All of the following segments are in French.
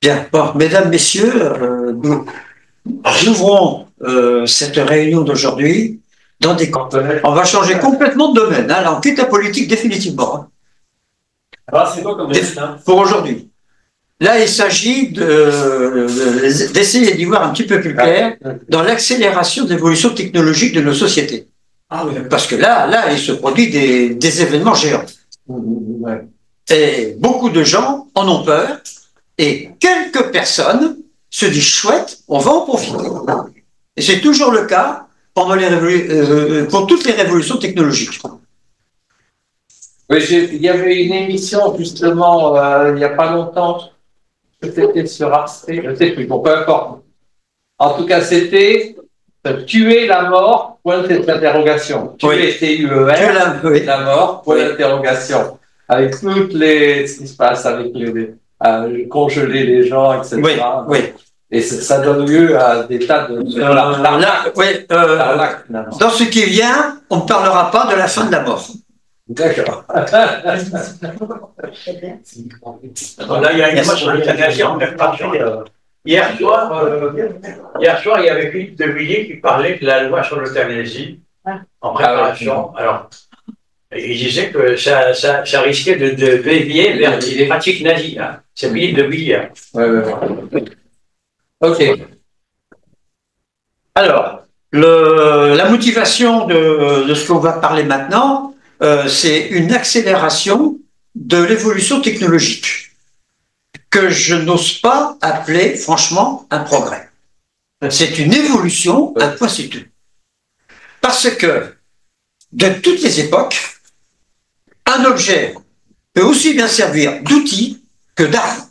Bien, bon, mesdames, messieurs, nous ouvrons cette réunion d'aujourd'hui dans des... On va changer complètement de domaine, hein, là, on quitte la politique définitivement. Hein. Alors, c'est quoi comme domaine, pour aujourd'hui. Là, il s'agit d'essayer d'y voir un petit peu plus clair dans l'accélération de l'évolution technologique de nos sociétés. Ah, oui. Parce que là, il se produit des événements géants. Ouais. Et beaucoup de gens en ont peur, et quelques personnes se disent chouette, on va en profiter. Et c'est toujours le cas pendant pour toutes les révolutions technologiques. Oui, il y avait une émission justement il n'y a pas longtemps, c'était sur Arte, je ne sais plus, bon, peu importe. En tout cas, c'était tuer la mort, point d'interrogation. Tuer, T-U-E-R, oui. la mort, point d'interrogation. Avec toutes les, ce qui se passe avec congeler les gens, etc. Oui, oui. Et ça donne lieu à des tas de... Dans ce qui vient, on ne parlera pas de la fin de la mort. D'accord. Là, il y a une fois sur l'euthanasie, on a parlé. Hier soir, il y avait Philippe de Villiers qui parlait de la loi sur l'euthanasie en préparation. Alors, il disait que ça risquait de dévier vers des pratiques nazies. Hein. C'est Philippe de Villiers. Ok. Alors, la motivation de ce qu'on va parler maintenant, c'est une accélération de l'évolution technologique que je n'ose pas appeler, franchement, un progrès. C'est une évolution, un point c'est tout. Parce que, de toutes les époques, un objet peut aussi bien servir d'outil que d'arme.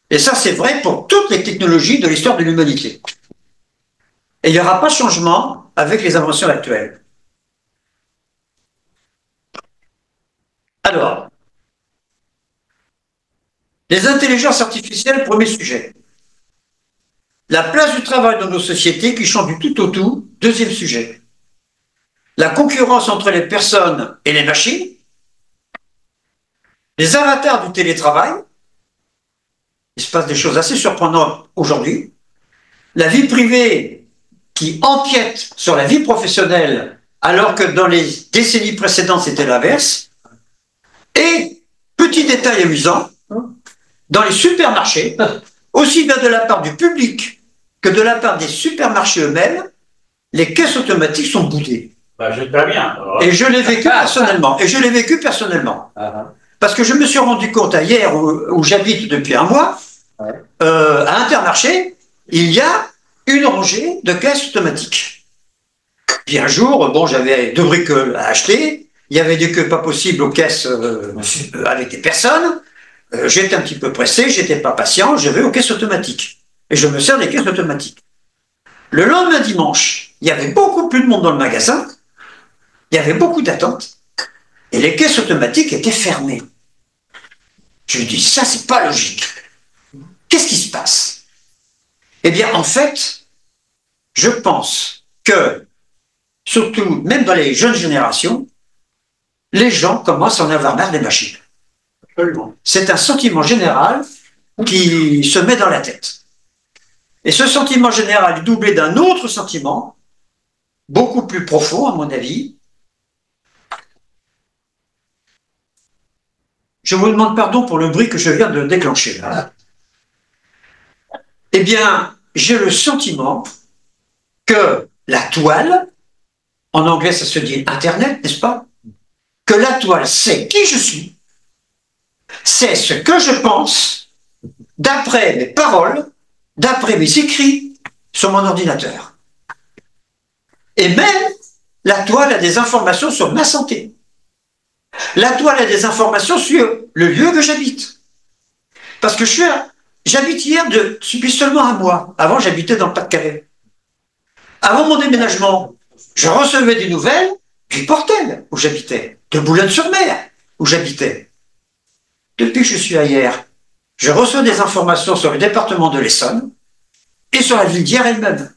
Et ça, c'est vrai pour toutes les technologies de l'histoire de l'humanité. Et il n'y aura pas de changement avec les inventions actuelles. Alors, les intelligences artificielles, premier sujet. La place du travail dans nos sociétés qui change du tout au tout, deuxième sujet. La concurrence entre les personnes et les machines. Les avatars du télétravail. Il se passe des choses assez surprenantes aujourd'hui. La vie privée qui empiète sur la vie professionnelle alors que dans les décennies précédentes c'était l'inverse. Et, petit détail amusant, dans les supermarchés, aussi bien de la part du public que de la part des supermarchés eux-mêmes, les caisses automatiques sont boudées. Bah, je très bien. Et je l'ai vécu personnellement. Parce que je me suis rendu compte hier où j'habite depuis un mois, à Intermarché, il y a une rangée de caisses automatiques. Puis un jour, bon, j'avais 2 bricoles à acheter, il y avait des queues pas possibles aux caisses avec des personnes, j'étais un petit peu pressé, j'étais pas patient, je vais aux caisses automatiques. Et je me sers des caisses automatiques. Le lendemain dimanche, il y avait beaucoup plus de monde dans le magasin, il y avait beaucoup d'attentes, et les caisses automatiques étaient fermées. Je me dis, ça, c'est pas logique. Qu'est-ce qui se passe? Eh bien, en fait, je pense que, surtout, même dans les jeunes générations, les gens commencent à en avoir marre des machines. C'est un sentiment général qui se met dans la tête. Et ce sentiment général est doublé d'un autre sentiment, beaucoup plus profond, à mon avis. Je vous demande pardon pour le bruit que je viens de déclencher là. Eh bien, j'ai le sentiment que la toile, en anglais ça se dit Internet, n'est-ce pas? Que la toile sait qui je suis, c'est ce que je pense, d'après mes paroles, d'après mes écrits sur mon ordinateur. Et même, la toile a des informations sur ma santé. La toile a des informations sur le lieu que j'habite. Parce que j'habite hier depuis seulement un mois. Avant, j'habitais dans le Pas-de-Calais. Avant mon déménagement, je recevais des nouvelles du Portel, où j'habitais, de Boulogne-sur-Mer, où j'habitais. Depuis que je suis ailleurs, je reçois des informations sur le département de l'Essonne et sur la ville d'Hyères elle-même.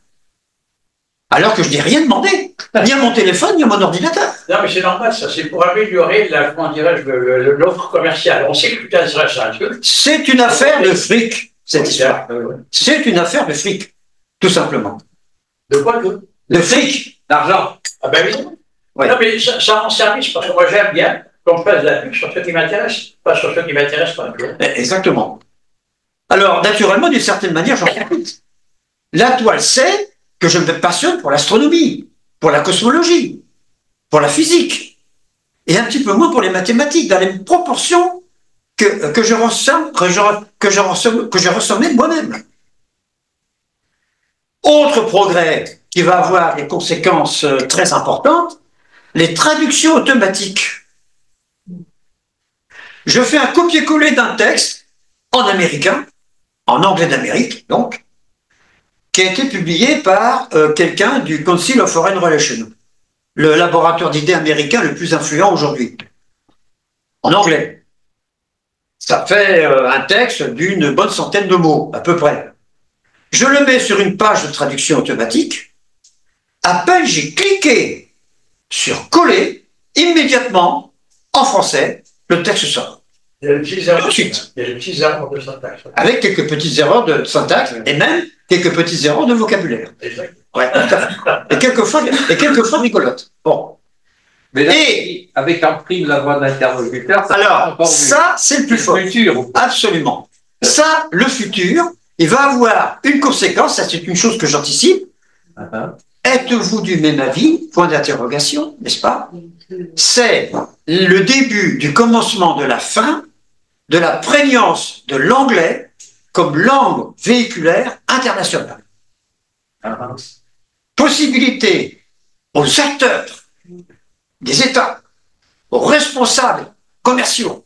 Alors que je n'ai rien demandé, ni à mon téléphone, ni à mon ordinateur. Non, mais c'est normal, ça. C'est pour améliorer, comment dirais-je, l'offre commerciale. On sait que tu intéresses à un truc. C'est une affaire de fric, cette histoire. C'est une affaire de fric, tout simplement. De quoi que? De fric, d'argent. Ah ben oui. Ouais. Non, mais ça rend service, parce que moi j'aime bien qu'on me fasse de la pub sur ceux qui m'intéressent, pas sur ceux qui m'intéressent pas. Exactement. Alors, naturellement, d'une certaine manière, j'en profite. La toile sait que je me passionne pour l'astronomie, pour la cosmologie, pour la physique, et un petit peu moins pour les mathématiques, dans les proportions que je ressommais de moi-même. Autre progrès qui va avoir des conséquences très importantes, les traductions automatiques. Je fais un copier-coller d'un texte en américain, en anglais d'Amérique, donc, qui a été publié par quelqu'un du Council of Foreign Relations, le laboratoire d'idées américain le plus influent aujourd'hui, en anglais. Ça fait un texte d'une bonne centaine de mots, à peu près. Je le mets sur une page de traduction automatique. À peine j'ai cliqué sur coller, immédiatement, en français, le texte sort. Il y a des petites erreurs. Tout de suite. Il y a des petites erreurs de syntaxe. Avec quelques petites erreurs de syntaxe et même quelques petites erreurs de vocabulaire. Exact. Ouais. Et quelquefois rigolotes. Bon. Mais là, avec un prime la voix de l'interlocuteur, ça alors, ça, c'est le plus fort. Futur. Absolument. Ça, le futur, il va avoir une conséquence, ça c'est une chose que j'anticipe. Êtes-vous du même avis? Point d'interrogation, n'est-ce pas? C'est le début du commencement de la fin de la prégnance de l'anglais comme langue véhiculaire internationale. Possibilité aux acteurs des États, aux responsables commerciaux,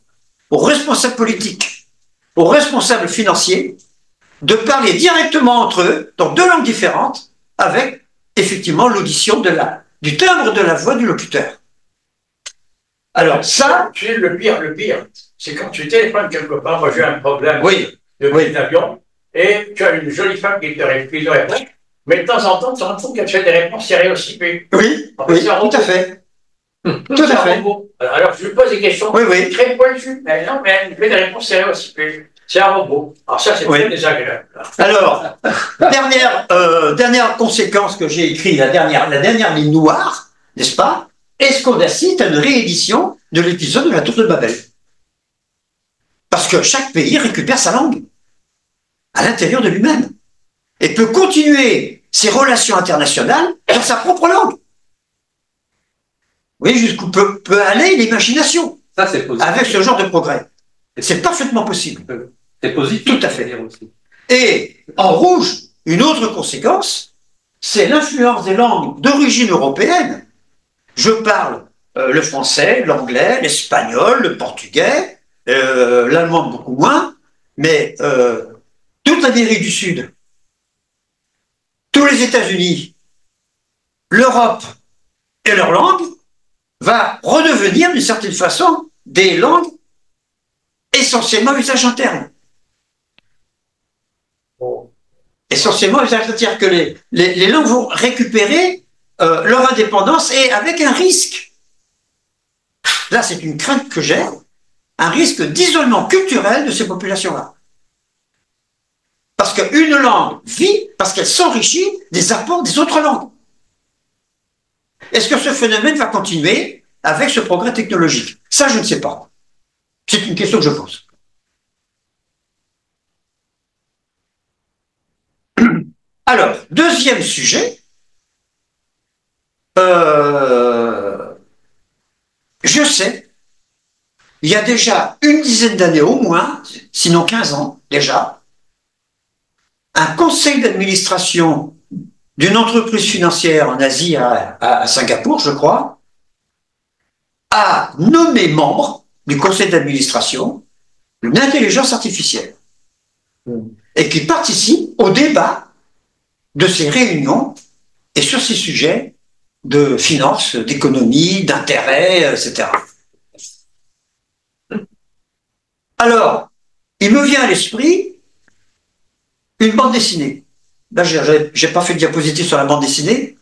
aux responsables politiques, aux responsables financiers, de parler directement entre eux dans deux langues différentes avec effectivement l'audition du timbre de la voix du locuteur. Alors ça... Tu sais, le pire, c'est quand tu téléphones quelque part, moi j'ai un problème de billet d'avion, et tu as une jolie femme qui te répond, mais de temps en temps, tu te rends compte qu'elle fait des réponses stéréotypées. Oui, tout à fait. Tout à fait. Alors je lui pose des questions très pointues, mais non, mais elle fait des réponses stéréotypées. C'est un robot. Alors ça, c'est très désagréable. Alors, dernière conséquence que j'ai écrite, la dernière ligne noire, n'est-ce pas? Esco cite à une réédition de l'épisode de la Tour de Babel. Parce que chaque pays récupère sa langue à l'intérieur de lui-même et peut continuer ses relations internationales dans sa propre langue. Vous voyez jusqu'où peut aller l'imagination avec ce genre de progrès. C'est parfaitement possible. C'est positif. Tout à fait. Et en rouge, une autre conséquence, c'est l'influence des langues d'origine européenne. Je parle le français, l'anglais, l'espagnol, le portugais, l'allemand beaucoup moins, mais toute l'Amérique du Sud, tous les États-Unis, l'Europe et leurs langues va redevenir d'une certaine façon des langues essentiellement usage interne. Essentiellement usage interne, c'est-à-dire que les langues vont récupérer leur indépendance et avec un risque. Là, c'est une crainte que j'ai, un risque d'isolement culturel de ces populations-là. Parce qu'une langue vit parce qu'elle s'enrichit des apports des autres langues. Est-ce que ce phénomène va continuer avec ce progrès technologique? Ça, je ne sais pas. C'est une question que je pose. Alors, deuxième sujet, je sais, il y a déjà une dizaine d'années au moins, sinon 15 ans déjà, un conseil d'administration d'une entreprise financière en Asie, à Singapour, je crois, a nommé membre du conseil d'administration une intelligence artificielle et qui participe au débat de ces réunions et sur ces sujets de finance, d'économie, d'intérêt, etc. Alors, il me vient à l'esprit une bande dessinée. Là, j'ai pas fait de diapositive sur la bande dessinée,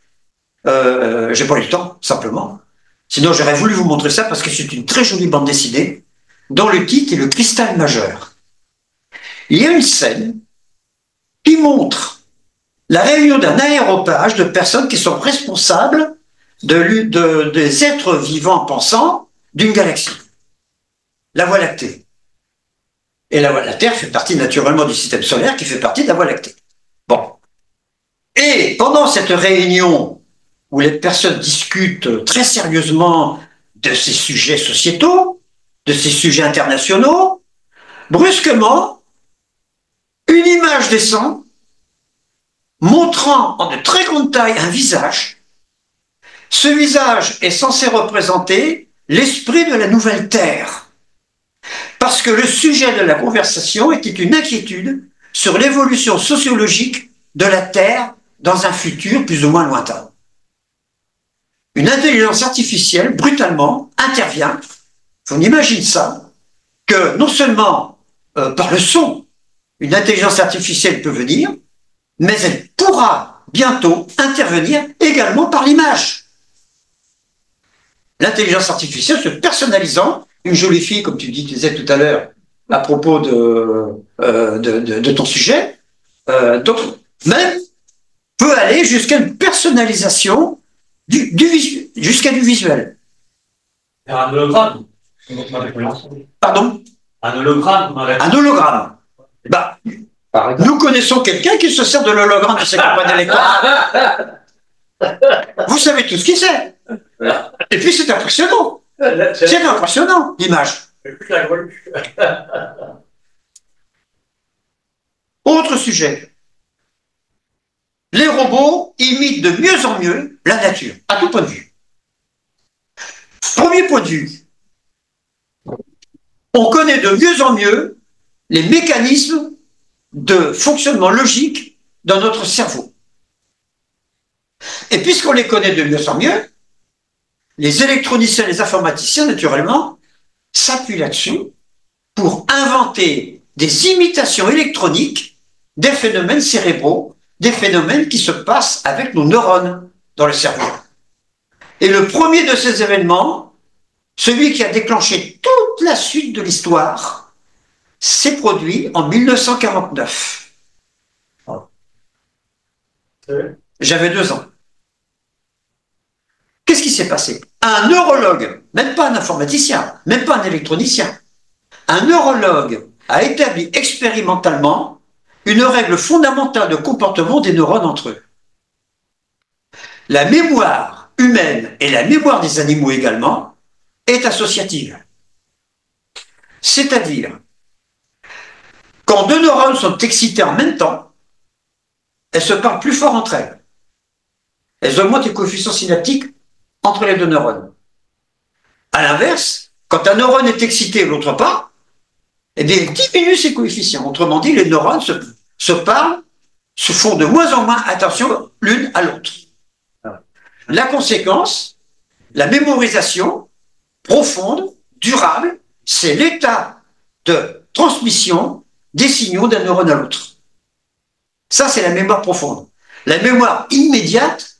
J'ai pas eu le temps, simplement. Sinon, j'aurais voulu vous montrer ça parce que c'est une très jolie bande dessinée dont le titre est Le Cristal Majeur. Il y a une scène qui montre la réunion d'un aéropage de personnes qui sont responsables des êtres vivants pensants d'une galaxie, la Voie lactée. Et la Terre fait partie naturellement du système solaire qui fait partie de la Voie lactée. Bon. Et pendant cette réunion où les personnes discutent très sérieusement de ces sujets sociétaux, de ces sujets internationaux, brusquement, une image descend, montrant en de très grande taille un visage. Ce visage est censé représenter l'esprit de la nouvelle Terre. Parce que le sujet de la conversation était une inquiétude sur l'évolution sociologique de la Terre dans un futur plus ou moins lointain. Une intelligence artificielle, brutalement, intervient. On imagine ça, que non seulement par le son, une intelligence artificielle peut venir, mais elle pourra bientôt intervenir également par l'image. L'intelligence artificielle se personnalisant, une jolie fille, comme tu disais tout à l'heure, à propos de ton sujet, donc même peut aller jusqu'à une personnalisation jusqu'à du visuel. Un hologramme. Pardon? Un hologramme. Un hologramme. Bah, nous connaissons quelqu'un qui se sert de l'hologramme de ses campagnes électorales. Vous savez tout ce qu'il sait. Et puis c'est impressionnant. C'est impressionnant, l'image. Autre sujet. Les robots imitent de mieux en mieux la nature, à tout point de vue. Premier point de vue. On connaît de mieux en mieux les mécanismes de fonctionnement logique dans notre cerveau. Et puisqu'on les connaît de mieux en mieux, les électroniciens et les informaticiens, naturellement, s'appuient là-dessus pour inventer des imitations électroniques des phénomènes cérébraux, des phénomènes qui se passent avec nos neurones dans le cerveau. Et le premier de ces événements, celui qui a déclenché toute la suite de l'histoire, s'est produit en 1949. J'avais 2 ans. Qu'est-ce qui s'est passé? Un neurologue, même pas un informaticien, même pas un électronicien, un neurologue a établi expérimentalement une règle fondamentale de comportement des neurones entre eux. La mémoire humaine et la mémoire des animaux également est associative. C'est-à-dire, quand 2 neurones sont excités en même temps, elles se parlent plus fort entre elles. Elles augmentent les coefficients synaptiques entre les 2 neurones. À l'inverse, quand un neurone est excité et l'autre pas, eh bien, il diminue ses coefficients. Autrement dit, les neurones se parlent, se font de moins en moins attention l'une à l'autre. La conséquence, la mémorisation profonde, durable, c'est l'état de transmission des signaux d'un neurone à l'autre. Ça, c'est la mémoire profonde. La mémoire immédiate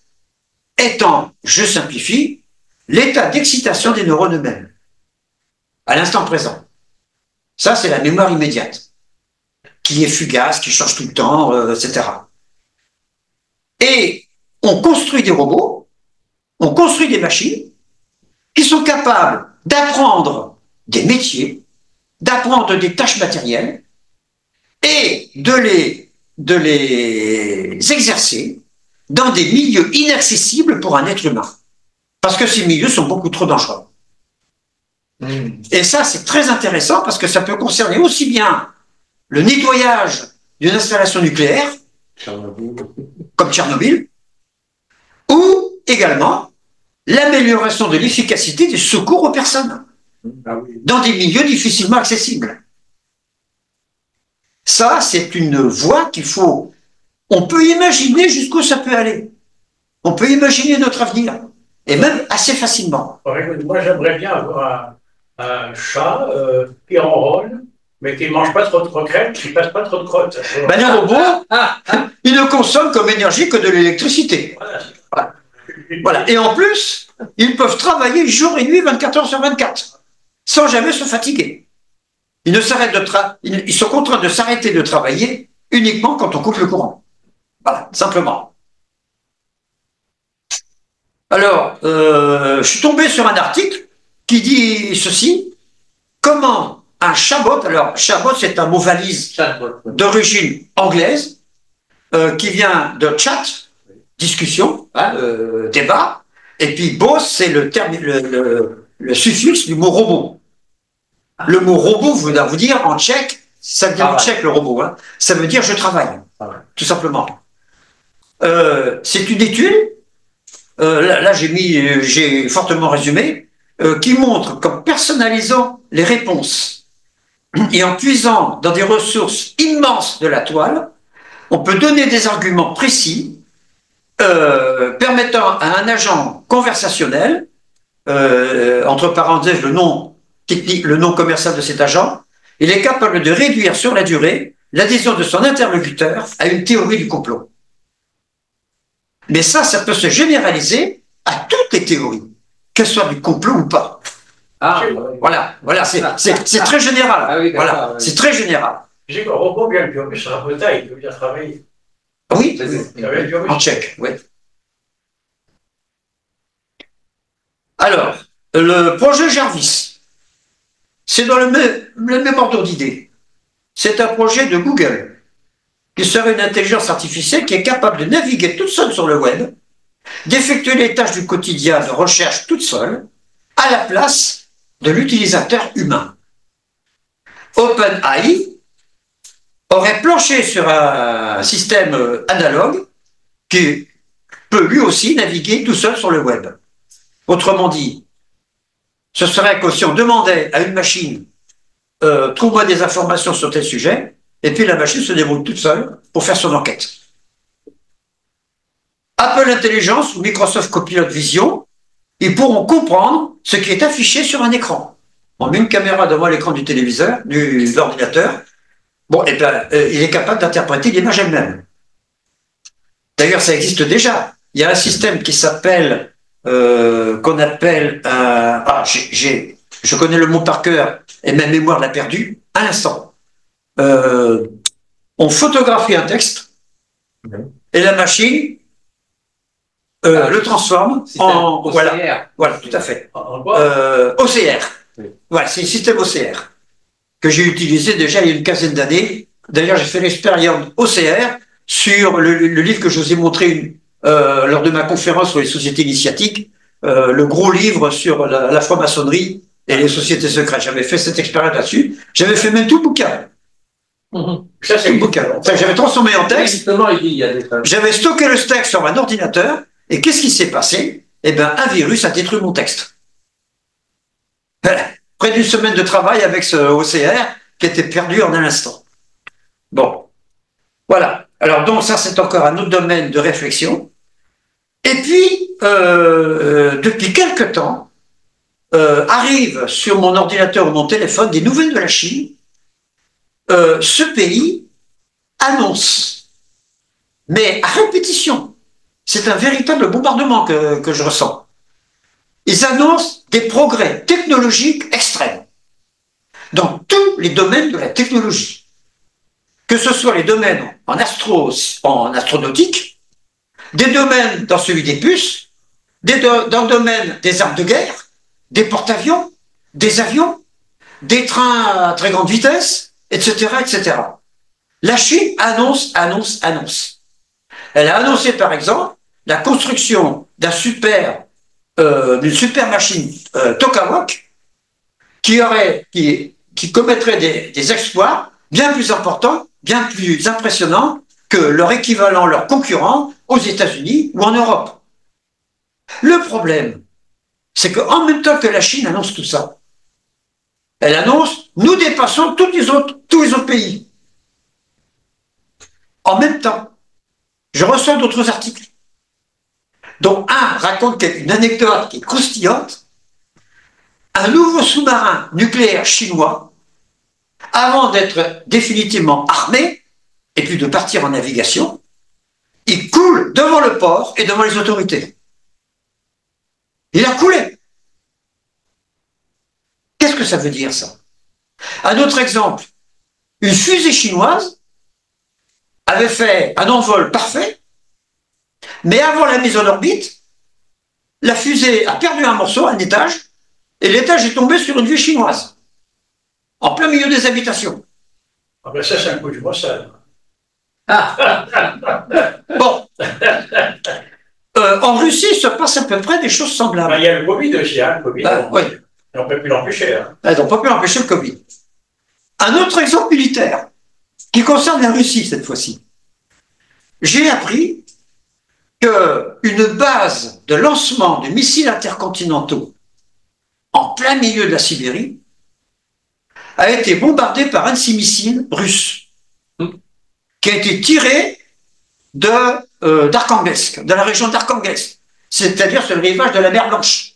étant, je simplifie, l'état d'excitation des neurones eux-mêmes, à l'instant présent. Ça, c'est la mémoire immédiate, qui est fugace, qui change tout le temps, etc. Et on construit des robots, on construit des machines qui sont capables d'apprendre des métiers, d'apprendre des tâches matérielles et de les exercer dans des milieux inaccessibles pour un être humain. Parce que ces milieux sont beaucoup trop dangereux. Et ça, c'est très intéressant parce que ça peut concerner aussi bien le nettoyage d'une installation nucléaire, comme Tchernobyl, ou également l'amélioration de l'efficacité des secours aux personnes dans des milieux difficilement accessibles. Ça, c'est une voie qu'il faut... On peut imaginer jusqu'où ça peut aller. On peut imaginer notre avenir, et même assez facilement. Moi, j'aimerais bien avoir un chat qui enrôle, mais qui ne mange pas trop de croquettes, qui ne passe pas trop de crottes. Ben, un robot, il ne consomme comme énergie que de l'électricité. Voilà. Voilà. Et en plus, ils peuvent travailler jour et nuit, 24 heures sur 24, sans jamais se fatiguer. Ils sont contraints de s'arrêter de travailler uniquement quand on coupe le courant. Voilà, simplement. Alors, je suis tombé sur un article qui dit ceci. Comment un chatbot, alors chatbot c'est un mot valise d'origine anglaise, qui vient de chat, discussion, hein, débat, et puis bot c'est le terme, le suffixe du mot robot. Le mot robot veut vous dire en tchèque, ça vient en tchèque le robot, hein, ça veut dire je travaille, tout simplement. C'est une étude, là j'ai fortement résumé, qui montre qu'en personnalisant les réponses et en puisant dans des ressources immenses de la toile, on peut donner des arguments précis permettant à un agent conversationnel, entre parenthèses le nom technique, le nom commercial de cet agent, il est capable de réduire sur la durée l'adhésion de son interlocuteur à une théorie du complot. Mais ça peut se généraliser à toutes les théories, qu'elles soient du complot ou pas. Voilà, c'est très général. Ah oui, voilà, c'est très général. J'ai le robot bien plus, en plus, il peut bien travailler. Oui, en tchèque, oui. Alors, le projet Jarvis, c'est dans le même ordre d'idée. C'est un projet de Google, qui serait une intelligence artificielle qui est capable de naviguer toute seule sur le web, d'effectuer les tâches du quotidien de recherche toute seule, à la place de l'utilisateur humain. OpenAI aurait planché sur un système analogue qui peut lui aussi naviguer tout seul sur le web. Autrement dit, ce serait que si on demandait à une machine trouve-moi des informations sur tel sujet, et puis la machine se débrouille toute seule pour faire son enquête. Apple Intelligence ou Microsoft Copilot Vision, ils pourront comprendre ce qui est affiché sur un écran. On met une caméra devant l'écran du téléviseur, de l'ordinateur, bon, et ben, il est capable d'interpréter l'image elle-même. D'ailleurs, ça existe déjà. Il y a un système qui s'appelle, qu'on appelle, je connais le mot par cœur et ma mémoire l'a perdu, à l'instant. On photographie un texte et la machine le transforme en OCR. Voilà, tout à fait. OCR. Oui. Voilà, c'est le système OCR que j'ai utilisé déjà il y a une quinzaine d'années. D'ailleurs, j'ai fait l'expérience OCR sur le livre que je vous ai montré lors de ma conférence sur les sociétés initiatiques, le gros livre sur la franc-maçonnerie et les sociétés secrètes. J'avais fait cette expérience là-dessus. J'avais fait même tout le bouquin. Ça, c'est le bouquin. J'avais transformé en texte. J'avais stocké le texte sur mon ordinateur. Et qu'est-ce qui s'est passé? Eh bien, un virus a détruit mon texte. Près d'une semaine de travail avec ce OCR qui était perdu en un instant. Bon. Voilà. Alors, donc, ça, c'est encore un autre domaine de réflexion. Et puis, depuis quelque temps, arrivent sur mon ordinateur ou mon téléphone des nouvelles de la Chine. Ce pays annonce, mais à répétition, c'est un véritable bombardement que je ressens. Ils annoncent des progrès technologiques extrêmes dans tous les domaines de la technologie, que ce soit les domaines en astronautique, des domaines dans celui des puces, dans le domaine des armes de guerre, des porte-avions, des avions, des trains à très grande vitesse, etc., etc. La Chine annonce. Elle a annoncé, par exemple, la construction d'une super machine Tomahawk qui commettrait des exploits bien plus importants, bien plus impressionnants que leur équivalent, leur concurrent aux États-Unis ou en Europe. Le problème, c'est qu'en même temps que la Chine annonce tout ça, elle annonce « Nous dépassons tous les autres pays ». En même temps, je reçois d'autres articles, dont un raconte une anecdote qui est croustillante. Un nouveau sous-marin nucléaire chinois, avant d'être définitivement armé, et puis de partir en navigation, il coule devant le port et devant les autorités. Il a coulé. Qu'est-ce que ça veut dire, ça? Un autre exemple, une fusée chinoise avait fait un envol parfait, mais avant la mise en orbite, la fusée a perdu un morceau, un étage, et l'étage est tombé sur une ville chinoise, en plein milieu des habitations. Ah ben ça, c'est un coup de brossade. Bon. En Russie, il se passe à peu près des choses semblables. Ben, il y a le Covid aussi, hein, le Covid. Oui. On ne peut plus l'empêcher. Hein. Ils n'ont pas pu empêcher le Covid. Un autre exemple militaire, qui concerne la Russie cette fois-ci. J'ai appris qu'une base de lancement de missiles intercontinentaux en plein milieu de la Sibérie a été bombardée par un de ces missiles russes qui a été tiré d'Arkhangelsk, de la région d'Arkhangelsk, c'est-à-dire sur le rivage de la mer Blanche.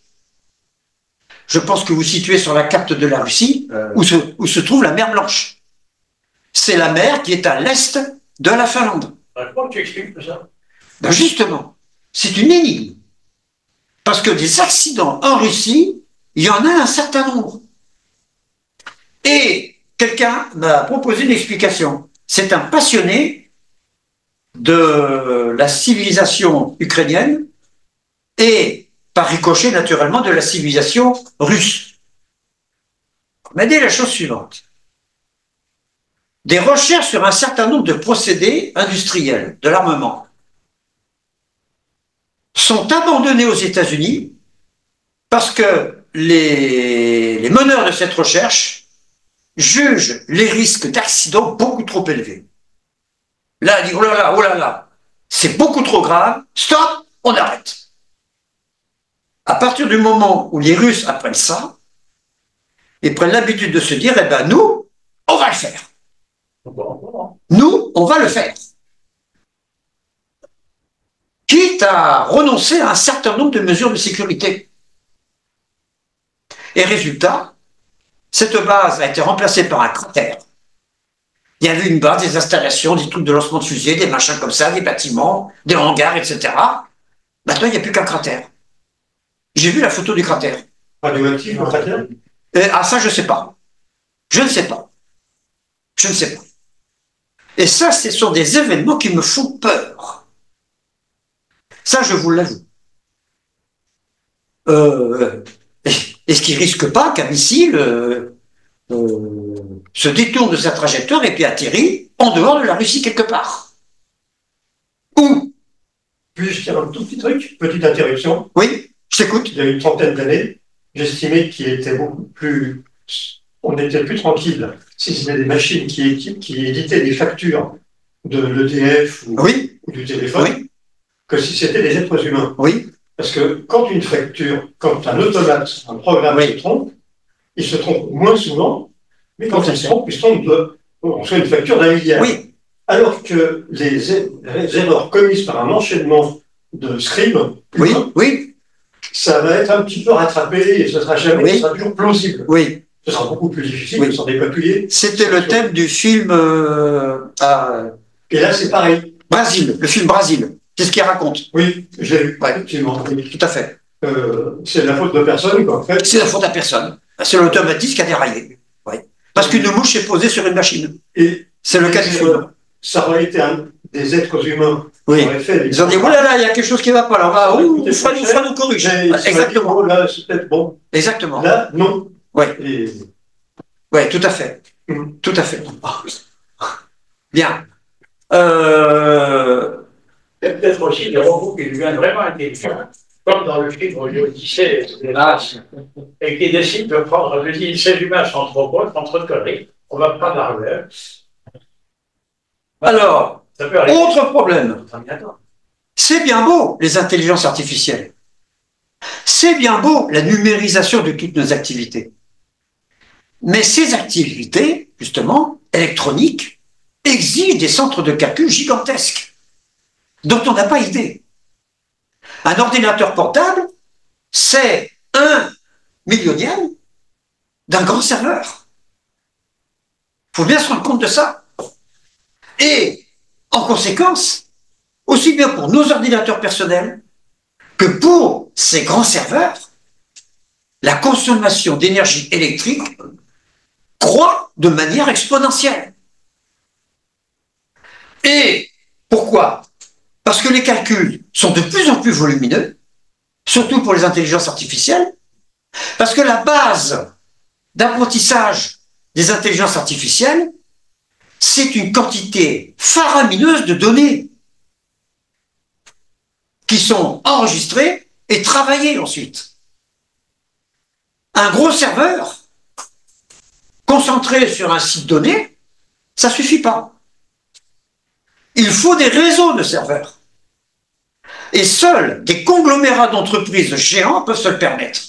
Je pense que vous situez sur la carte de la Russie où se trouve la mer Blanche. C'est la mer qui est à l'est de la Finlande. Comment tu expliques tout ça? Ben justement, c'est une énigme. Parce que des accidents en Russie, il y en a un certain nombre. Et quelqu'un m'a proposé une explication. C'est un passionné de la civilisation ukrainienne et, par ricochet, naturellement, de la civilisation russe. Il m'a dit la chose suivante. Des recherches sur un certain nombre de procédés industriels de l'armement sont abandonnées aux États-Unis parce que les meneurs de cette recherche jugent les risques d'accident beaucoup trop élevés. Là, il dit, oh là là, c'est beaucoup trop grave, stop, on arrête. À partir du moment où les Russes apprennent ça, ils prennent l'habitude de se dire, eh ben nous, on va le faire. Nous, on va le faire. Quitte à renoncer à un certain nombre de mesures de sécurité. Et résultat, cette base a été remplacée par un cratère. Il y avait une base, des installations, des trucs de lancement de fusées, des machins comme ça, des bâtiments, des hangars, etc. Maintenant, il n'y a plus qu'un cratère. J'ai vu la photo du cratère. Radioactif, le cratère? Ah, ça, je ne sais pas. Je ne sais pas. Je ne sais pas. Et ça, ce sont des événements qui me font peur. Ça, je vous l'avoue. Est-ce qu'il ne risque pas qu'un missile se détourne de sa trajectoire et puis atterrit en dehors de la Russie quelque part? Où? Puis-je dire un tout petit truc, petite interruption? Oui, je t'écoute. Il y a une trentaine d'années, j'estimais qu'il était beaucoup plus... On était plus tranquille si c'était des machines qui éditaient des factures de l'EDF ou du téléphone que si c'était des êtres humains. Oui. Parce que quand un automate, un programme se trompe, il se trompe moins souvent, mais quand il se trompe on fait une facture d'1 milliard. Oui. Alors que les erreurs commises par un enchaînement de scribes, ça va être un petit peu rattrapé et ce sera toujours plausible. Oui. Ce sera beaucoup plus difficile de s'en dépatouiller. C'était le thème du film... Et là, c'est pareil. Brasil, le film Brasil. C'est ce qu'il raconte. Oui, je l'ai vu. Effectivement. Tout à fait. C'est la faute de personne, quoi, en fait. C'est la faute à personne. C'est l'automatisme qui a déraillé. Parce qu'une mouche est posée sur une machine. Et c'est le cas du film. Ça aurait été des êtres humains. Oui. Ils ont dit, oulala, il y a quelque chose qui ne va pas. Là, il faut nous corriger. Exactement. Là, c'est peut-être bon. Exactement. Là, non. Oui. Oui, tout à fait. Tout à fait. Bien. Peut-être aussi des robots qui deviennent vraiment intelligents, comme dans le film l'Odyssée, et qui décident de prendre, je dis, ces humains sont trop bons, sont trop de conneries, on va prendre la relève. Alors, autre problème. C'est bien beau, les intelligences artificielles. C'est bien beau, la numérisation de toutes nos activités. Mais ces activités, justement, électroniques, exigent des centres de calcul gigantesques, dont on n'a pas idée. Un ordinateur portable, c'est 1/10000000 d'un grand serveur. Il faut bien se rendre compte de ça. Et, en conséquence, aussi bien pour nos ordinateurs personnels que pour ces grands serveurs, la consommation d'énergie électrique croît de manière exponentielle. Et pourquoi? Parce que les calculs sont de plus en plus volumineux, surtout pour les intelligences artificielles, parce que la base d'apprentissage des intelligences artificielles, c'est une quantité faramineuse de données qui sont enregistrées et travaillées ensuite. Un gros serveur concentré sur un site donné, ça ne suffit pas. Il faut des réseaux de serveurs. Et seuls des conglomérats d'entreprises géants peuvent se le permettre.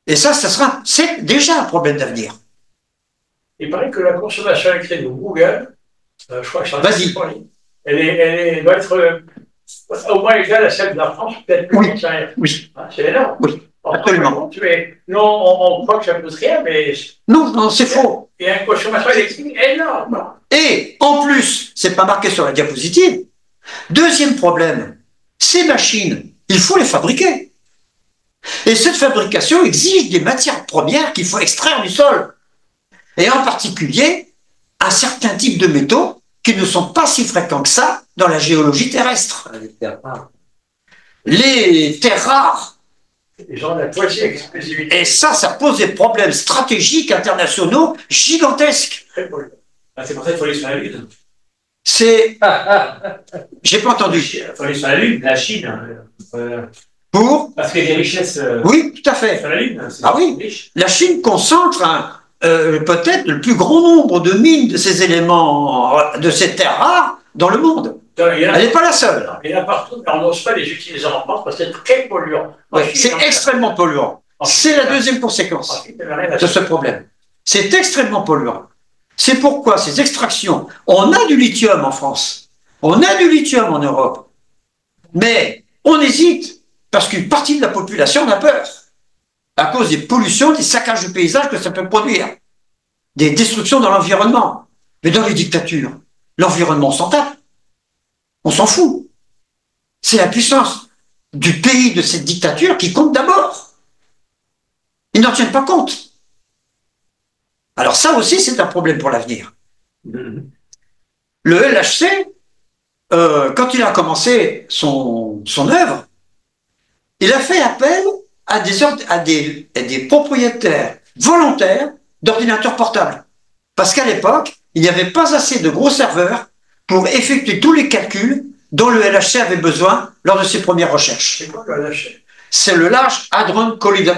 Et ça c'est déjà un problème d'avenir. Il paraît que la consommation électrique de Google, je crois que c'est Vas-y. Elle doit être au moins égale à celle de la France, peut-être plus. Oui. Oui. C'est énorme. Oui. Absolument. Non, on croit que ça ne coûte rien, mais. Non, c'est faux. Il y a une consommation électrique énorme. Et en plus, c'est pas marqué sur la diapositive. Deuxième problème, ces machines, il faut les fabriquer. Et cette fabrication exige des matières premières qu'il faut extraire du sol. Et en particulier, un certain type de métaux qui ne sont pas si fréquents que ça dans la géologie terrestre. Les terres rares. Et ça pose des problèmes stratégiques internationaux gigantesques. C'est pour ça qu'il faut aller sur la Lune. J'ai pas entendu. Il faut aller sur la Lune, la Chine. Pour Parce qu'il y a des richesses. Oui, tout à fait. Sur la Lune. Ah oui. Riche. La Chine concentre peut-être le plus grand nombre de mines de ces éléments, de ces terres rares dans le monde. Elle n'est pas la seule. Il y en a partout, mais on n'ose pas les utiliser en France parce que c'est très polluant. C'est extrêmement polluant. C'est la deuxième conséquence de ce problème. C'est extrêmement polluant. C'est pourquoi ces extractions, on a du lithium en France, on a du lithium en Europe, mais on hésite parce qu'une partie de la population en a peur à cause des pollutions, des saccages de paysages que ça peut produire, des destructions dans l'environnement. Mais dans les dictatures, l'environnement s'en tape. On s'en fout. C'est la puissance du pays de cette dictature qui compte d'abord. Ils n'en tiennent pas compte. Alors ça aussi, c'est un problème pour l'avenir. Le LHC, quand il a commencé son œuvre, il a fait appel à des propriétaires volontaires d'ordinateurs portables. Parce qu'à l'époque, il n'y avait pas assez de gros serveurs pour effectuer tous les calculs dont le LHC avait besoin lors de ses premières recherches. C'est quoi le LHC? C'est le Large Hadron Collider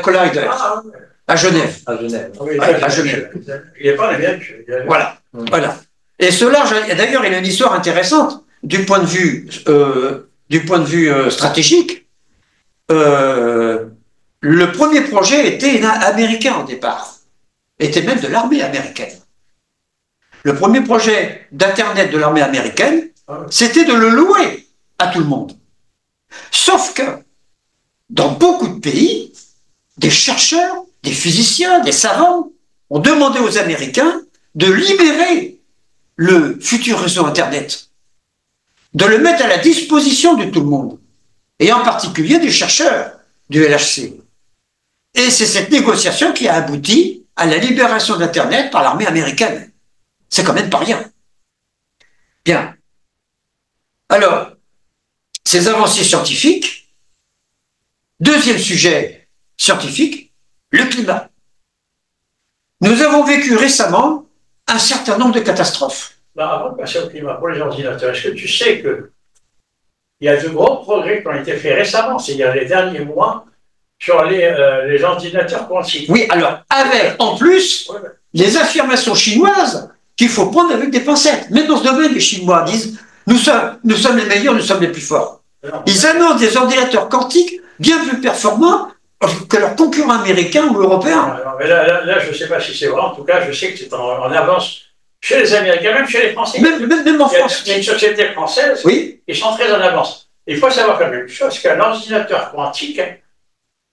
à Genève. À Genève. Oui, à Genève. Il n'est pas en Amérique. Voilà. Voilà. Et ce large, d'ailleurs, il a une histoire intéressante du point de vue stratégique. Le premier projet était américain au départ, était même de l'armée américaine. Le premier projet d'Internet de l'armée américaine, c'était de le louer à tout le monde. Sauf que, dans beaucoup de pays, des chercheurs, des physiciens, des savants ont demandé aux Américains de libérer le futur réseau Internet, de le mettre à la disposition de tout le monde, et en particulier des chercheurs du LHC. Et c'est cette négociation qui a abouti à la libération d'Internet par l'armée américaine. C'est quand même pas rien. Bien. Alors, ces avancées scientifiques, deuxième sujet scientifique, le climat. Nous avons vécu récemment un certain nombre de catastrophes. Avant de passer au climat, pour les ordinateurs, est-ce que tu sais qu'il y a de gros progrès qui ont été faits récemment, c'est-à-dire les derniers mois, sur les ordinateurs quantiques? Oui, alors, avec en plus les affirmations chinoises qu'il faut prendre avec des pincettes. Même dans ce domaine, les Chinois disent nous sommes les meilleurs, nous sommes les plus forts. Ils annoncent des ordinateurs quantiques bien plus performants que leurs concurrents américains ou européens. Là, je ne sais pas si c'est vrai. En tout cas, je sais que c'est en avance chez les Américains, même chez les Français. Même en France. Il y a une société française qui sont très en avance. Il faut savoir quand même une chose, qu'un ordinateur quantique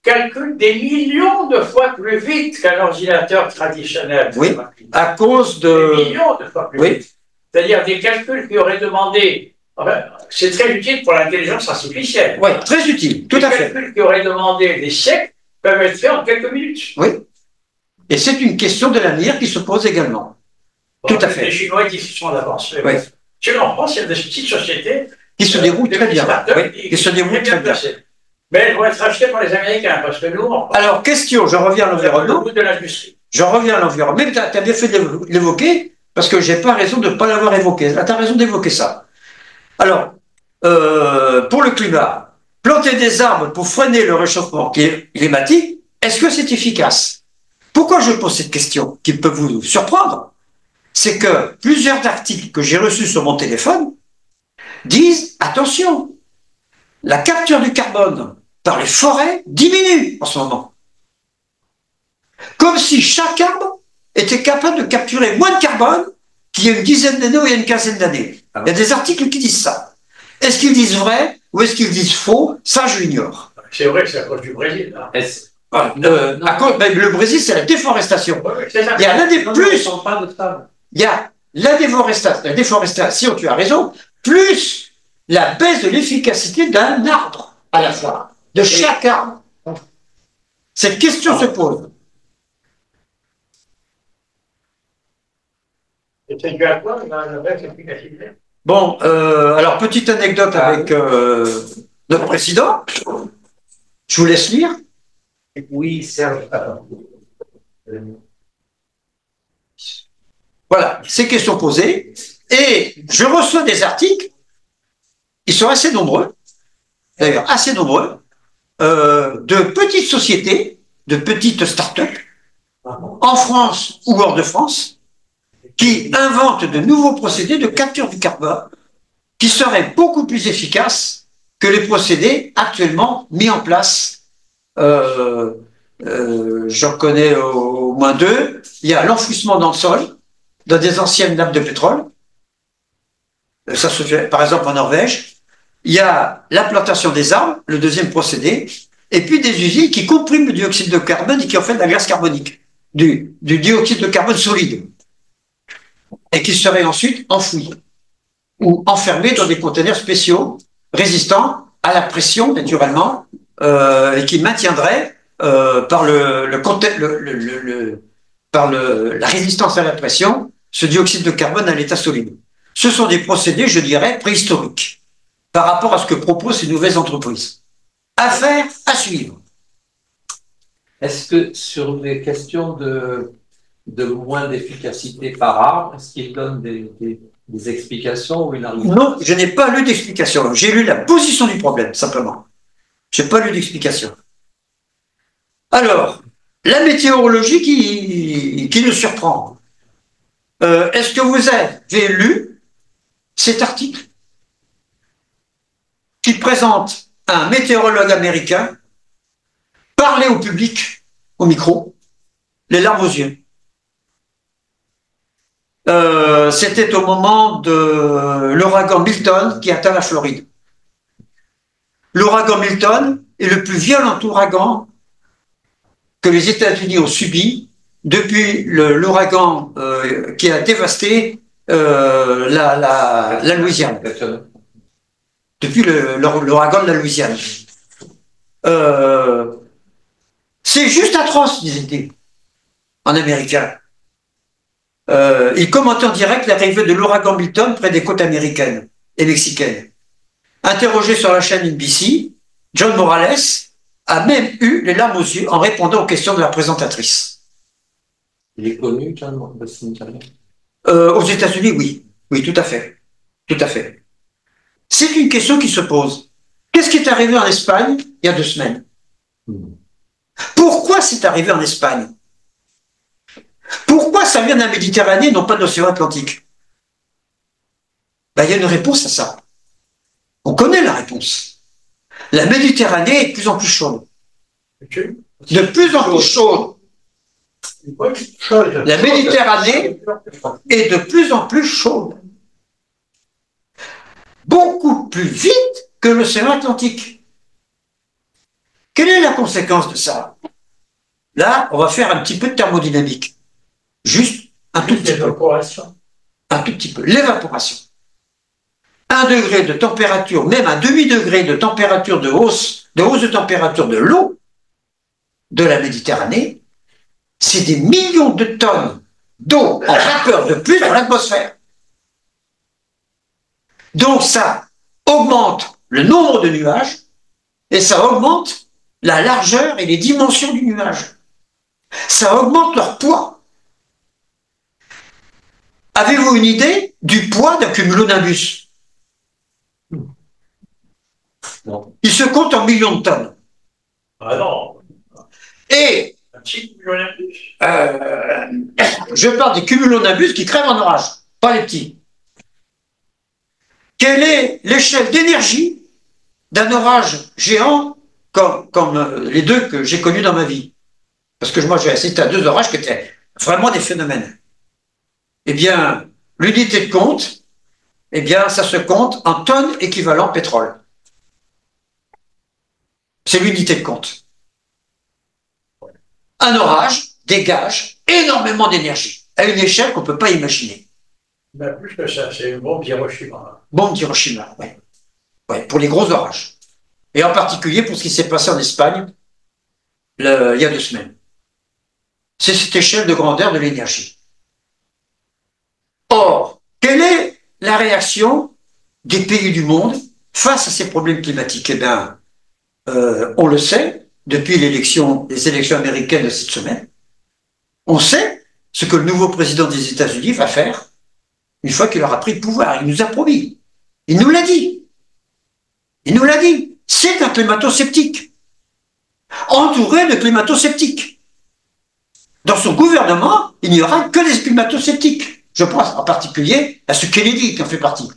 calcule des millions de fois plus vite qu'un ordinateur traditionnel. Oui, à cause de... Des millions de fois plus vite. C'est-à-dire des calculs qui auraient demandé... Enfin, c'est très utile pour l'intelligence artificielle. Oui, très utile, tout à fait. Des calculs qui auraient demandé des siècles peuvent être faits en quelques minutes. Oui. Et c'est une question de l'avenir qui se pose également. Bon, tout à fait. Les Chinois qui sont en avance. Oui. Chez nous, en France, il y a des petites sociétés qui se déroulent très bien. Oui, qui se déroulent très bien. Mais elles vont être rachetées par les Américains, parce que nous... Alors, question, je reviens à l'environnement. De l'industrie. Je reviens à l'environnement. Mais tu as bien fait de l'évoquer, parce que je n'ai pas raison de ne pas l'avoir évoqué. Là, tu as raison d'évoquer ça. Alors, pour le climat, planter des arbres pour freiner le réchauffement climatique, est-ce que c'est efficace? Pourquoi je pose cette question, qui peut vous surprendre? C'est que plusieurs articles que j'ai reçus sur mon téléphone disent, attention, la capture du carbone par les forêts diminue en ce moment. Comme si chaque arbre était capable de capturer moins de carbone qu'il y a une dizaine d'années ou il y a une quinzaine d'années. Il y a des articles qui disent ça. Est-ce qu'ils disent vrai ou est-ce qu'ils disent faux? Ça, je l'ignore. C'est vrai, c'est à cause du Brésil. Hein. Le Brésil, c'est la déforestation. Ouais, c'est ça. Il y a il y a la déforestation, tu as raison, plus la baisse de l'efficacité d'un arbre à la fois, de chaque arbre. Cette question se pose. Et c'est dû à quoi, la baisse d'efficacité? Bon, alors, petite anecdote avec notre président. Je vous laisse lire. Oui, Serge. Voilà, ces questions posées. Et je reçois des articles, ils sont assez nombreux, d'ailleurs assez nombreux, de petites sociétés, de petites start-up, en France ou hors de France, qui inventent de nouveaux procédés de capture du carbone qui seraient beaucoup plus efficaces que les procédés actuellement mis en place. J'en connais au moins deux. Il y a l'enfouissement dans le sol, dans des anciennes nappes de pétrole. Ça se fait par exemple en Norvège. Il y a la plantation des arbres, le deuxième procédé, et puis des usines qui compriment le dioxyde de carbone et qui en fait de la glace carbonique, du dioxyde de carbone solide, et qui serait ensuite enfoui ou enfermé dans des conteneurs spéciaux résistants à la pression naturellement et qui maintiendraient par la résistance à la pression ce dioxyde de carbone à l'état solide. Ce sont des procédés, je dirais, préhistoriques par rapport à ce que proposent ces nouvelles entreprises. À faire, à suivre. Est-ce que sur les questions de moins d'efficacité par arbre, est-ce qu'il donne des explications ou il arrive? Non, je n'ai pas lu d'explication. J'ai lu la position du problème, simplement. Je n'ai pas lu d'explication. Alors, la météorologie qui nous surprend. Est-ce que vous avez lu cet article qui présente un météorologue américain parler au public, au micro, les larmes aux yeux? C'était au moment de l'ouragan Milton qui atteint la Floride. L'ouragan Milton est le plus violent ouragan que les États-Unis ont subi depuis l'ouragan qui a dévasté la Louisiane. Depuis l'ouragan de la Louisiane. C'est juste atroce, disait-il, en américain. Il commentait en direct l'arrivée de l'ouragan Milton près des côtes américaines et mexicaines. Interrogé sur la chaîne NBC, John Morales a même eu les larmes aux yeux en répondant aux questions de la présentatrice. Il est connu, John Morales? Aux États-Unis, oui. Oui, tout à fait. Tout à fait. C'est une question qui se pose. Qu'est-ce qui est arrivé en Espagne il y a 2 semaines? Pourquoi c'est arrivé en Espagne? Pourquoi ça vient de la Méditerranée et non pas de l'océan Atlantique? Il y a une réponse à ça. On connaît la réponse. La Méditerranée est de plus en plus chaude. De plus en plus chaude. La Méditerranée est de plus en plus chaude. Beaucoup plus vite que l'océan Atlantique. Quelle est la conséquence de ça? Là, on va faire un petit peu de thermodynamique. Juste un tout petit peu. Un tout petit peu. L'évaporation. 1 degré de température, même un demi-degré de température de hausse de température de l'eau, de la Méditerranée, c'est des millions de tonnes d'eau en vapeur de plus dans l'atmosphère. Donc ça augmente le nombre de nuages et ça augmente la largeur et les dimensions du nuage. Ça augmente leur poids. Avez-vous une idée du poids d'un cumulonimbus? Non. Il se compte en millions de tonnes. Ah non. Et Un petit cumulonimbus. Je parle des cumulonimbus qui crèvent en orage, pas les petits. Quelle est l'échelle d'énergie d'un orage géant comme les deux que j'ai connus dans ma vie? Parce que moi, j'ai assisté à 2 orages qui étaient vraiment des phénomènes. Eh bien, l'unité de compte, eh bien, ça se compte en tonnes équivalent pétrole. C'est l'unité de compte. Un orage dégage énormément d'énergie, à une échelle qu'on ne peut pas imaginer. Ben, plus que ça, c'est une bombe Hiroshima. Bombe d'Hiroshima, oui. Ouais, pour les gros orages. Et en particulier pour ce qui s'est passé en Espagne il y a 2 semaines. C'est cette échelle de grandeur de l'énergie. Or, quelle est la réaction des pays du monde face à ces problèmes climatiques? Eh bien, on le sait, depuis les élections américaines de cette semaine, on sait ce que le nouveau président des États-Unis va faire une fois qu'il aura pris le pouvoir. Il nous a promis. Il nous l'a dit. Il nous l'a dit. C'est un climato-sceptique. Entouré de climato-sceptiques. Dans son gouvernement, il n'y aura que des climato-sceptiques. Je pense en particulier à ce Kennedy qui en fait partie.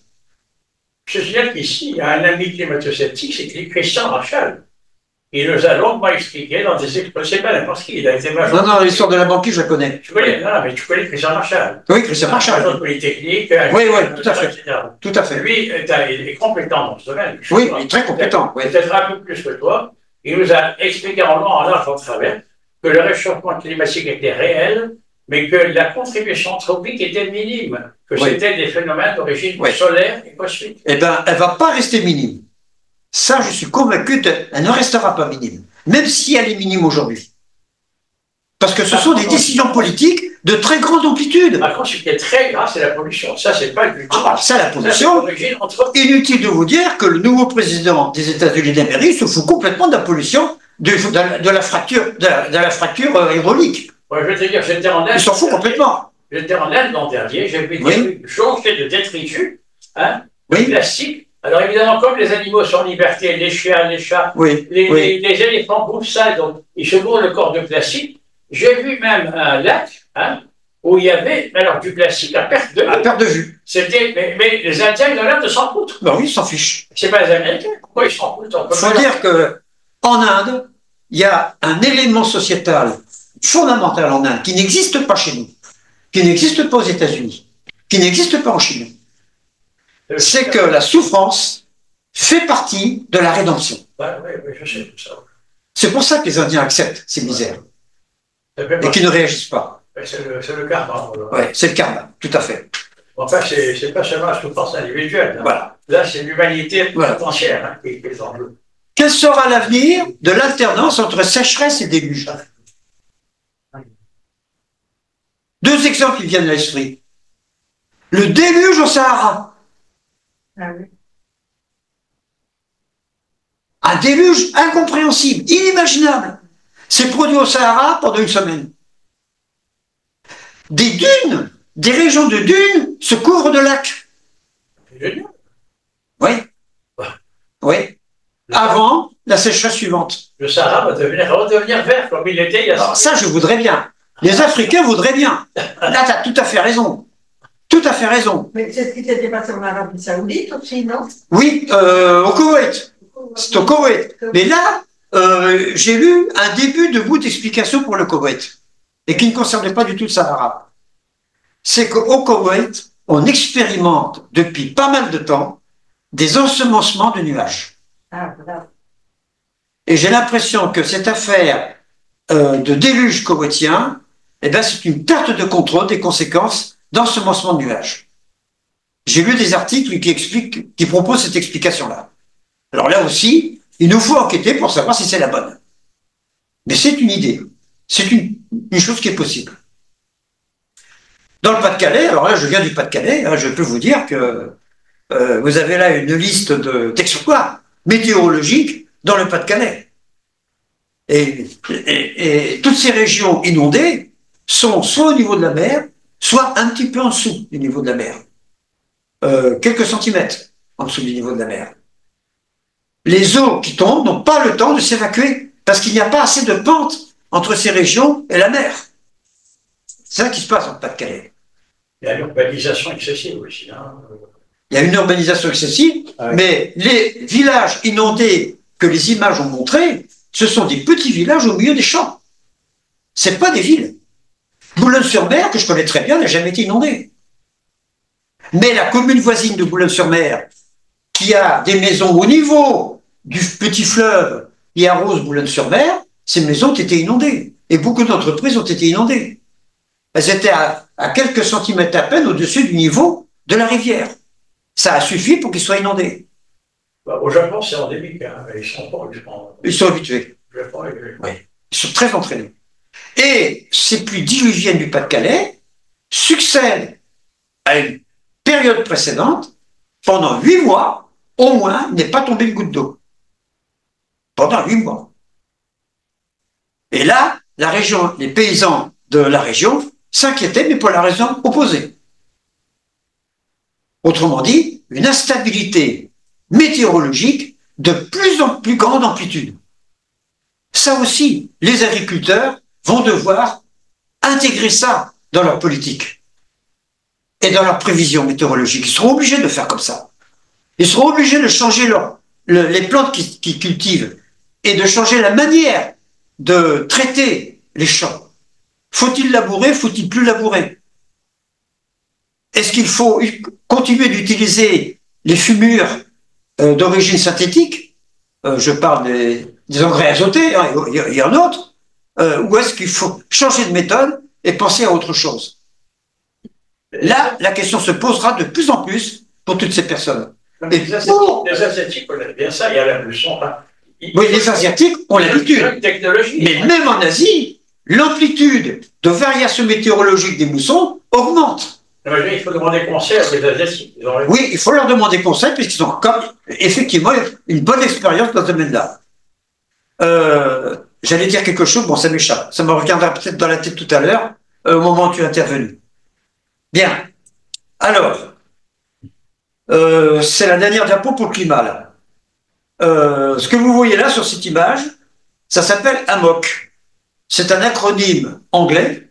Je signale qu'ici, il y a un ami climato-sceptique, c'est Christian Marshall. Il nous a longuement expliqué dans des expositions, parce qu'il a été major. Non, l'histoire de la banquise, je la connais. Tu connais, non, mais tu connais Christian Marshall. Oui, Christian Marshall. Major de Polytechnique. Oui, tout à fait. Etc. Tout à fait. Lui, il est compétent dans ce domaine. Oui, il est très compétent. Peut-être un peu plus que toi. Il nous a expliqué en long, en large, en travers, que le réchauffement climatique était réel, mais que la contribution anthropique était minime, que c'était des phénomènes d'origine solaire et cosmique. Eh bien, elle ne va pas rester minime. Ça, je suis convaincu qu'elle ne restera pas minime, même si elle est minime aujourd'hui. Parce que ce sont des décisions politiques de très grande amplitude. Par contre, ce qui est très grave, c'est la pollution. Ça, c'est pas du tout. Ça, la pollution. Inutile de vous dire que le nouveau président des États-Unis d'Amérique se fout complètement de la pollution, de la fracture hydraulique. Ouais, je vais te dire, j'étais en Inde. Il s'en fout complètement. J'étais en Inde l'an dernier, j'ai vu des trucs jonchés de détritus, de plastique. Alors évidemment, comme les animaux sont en liberté, les chiens, les chats, les éléphants bouffent ça, donc ils se bourrent le corps de plastique. J'ai vu même un lac où il y avait du plastique à perte de vue. À perte de vue. Mais les Indiens, ils ont l'air de s'en foutre. Ben oui, ils s'en fichent. C'est pas les Américains. Pourquoi ils s'en foutent? Il faut dire qu'en Inde, il y a un élément sociétal fondamental en Inde qui n'existe pas chez nous, qui n'existe pas aux États-Unis, qui n'existe pas en Chine. C'est que la souffrance fait partie de la rédemption. Oui, je sais tout ça. C'est pour ça que les Indiens acceptent ces misères et qu'ils ne réagissent pas. C'est le karma. Oui, c'est le karma, tout à fait. Enfin, c'est pas seulement la souffrance individuelle. Voilà. Là, c'est l'humanité potentielle qui est en jeu. Quel sera l'avenir de l'alternance entre sécheresse et déluge? 2 exemples qui viennent à l'esprit. Le déluge au Sahara. Un déluge incompréhensible, inimaginable. C'est produit au Sahara pendant 1 semaine. Des dunes, des régions de dunes se couvrent de lacs. Oui. Oui. Avant la sécheresse suivante. Le Sahara va redevenir vert comme il était il y a. Alors ça, je voudrais bien. Les Africains voudraient bien. Là, tu as tout à fait raison. Tout à fait raison. Mais c'est ce qui s'était passé en Arabie Saoudite aussi, non? Oui, au Koweït. C'est au Koweït. Mais là, j'ai lu un début de bout d'explication pour le Koweït, et qui ne concernait pas du tout le Sahara. C'est qu'au Koweït, on expérimente depuis pas mal de temps des ensemencements de nuages. Ah, voilà. Et j'ai l'impression que cette affaire de déluge koweïtien, eh ben, c'est une perte de contrôle des conséquences d'ensemencement de nuages. J'ai lu des articles qui proposent cette explication-là. Alors là aussi, il nous faut enquêter pour savoir si c'est la bonne. Mais c'est une idée. C'est une chose qui est possible. Dans le Pas-de-Calais, alors là, je viens du Pas-de-Calais, hein, je peux vous dire que vous avez là une liste d'exploits météorologiques dans le Pas-de-Calais. Et toutes ces régions inondées sont soit au niveau de la mer, soit un petit peu en dessous du niveau de la mer. Quelques centimètres en dessous du niveau de la mer. Les eaux qui tombent n'ont pas le temps de s'évacuer parce qu'il n'y a pas assez de pente entre ces régions et la mer. C'est ça qui se passe dans le Pas-de-Calais. Il y a l'urbanisation excessive aussi. Hein. Il y a une urbanisation excessive, mais les villages inondés que les images ont montrés, ce sont des petits villages au milieu des champs. Ce n'est pas des villes. Boulogne-sur-Mer, que je connais très bien, n'a jamais été inondée. Mais la commune voisine de Boulogne-sur-Mer, qui a des maisons au niveau du petit fleuve qui arrose Boulogne-sur-Mer, ces maisons ont été inondées. Et beaucoup d'entreprises ont été inondées. Elles étaient à quelques centimètres à peine au-dessus du niveau de la rivière. Ça a suffi pour qu'ils soient inondés. Au Japon, c'est endémique. Hein. Ils sont habitués. Oui. Ils sont très entraînés. Et ces pluies diluviennes du Pas-de-Calais succèdent à une période précédente. Pendant 8 mois, au moins, il n'est pas tombé une goutte d'eau. Pendant 8 mois. Et là, la région, les paysans de la région s'inquiétaient, mais pour la raison opposée. Autrement dit, une instabilité météorologique de plus en plus grande amplitude. Ça aussi, les agriculteurs vont devoir intégrer ça dans leur politique et dans leur prévision météorologique. Ils seront obligés de faire comme ça. Ils seront obligés de changer les plantes qu'ils cultivent et de changer la manière de traiter les champs. Faut-il labourer? Faut-il plus labourer? Est-ce qu'il faut continuer d'utiliser les fumures d'origine synthétique? Je parle des engrais azotés, hein, il y en a d'autres. Ou est-ce qu'il faut changer de méthode et penser à autre chose? Là, la question se posera de plus en plus pour toutes ces personnes. Les Asiatiques, on a bien ça, il y a la leçon. Hein. Oui, les Asiatiques ont l'habitude. Mais même en Asie, l'amplitude de variation météorologique des moussons augmente. Il faut demander conseil à ces Asiatiques. Oui, il faut leur demander conseil puisqu'ils ont effectivement une bonne expérience dans ce domaine-là. J'allais dire quelque chose, bon, ça m'échappe. Ça me reviendra peut-être dans la tête tout à l'heure, au moment où tu es intervenu. Bien. Alors, c'est la dernière diapo pour le climat, là. Ce que vous voyez là sur cette image, ça s'appelle AMOC. C'est un acronyme anglais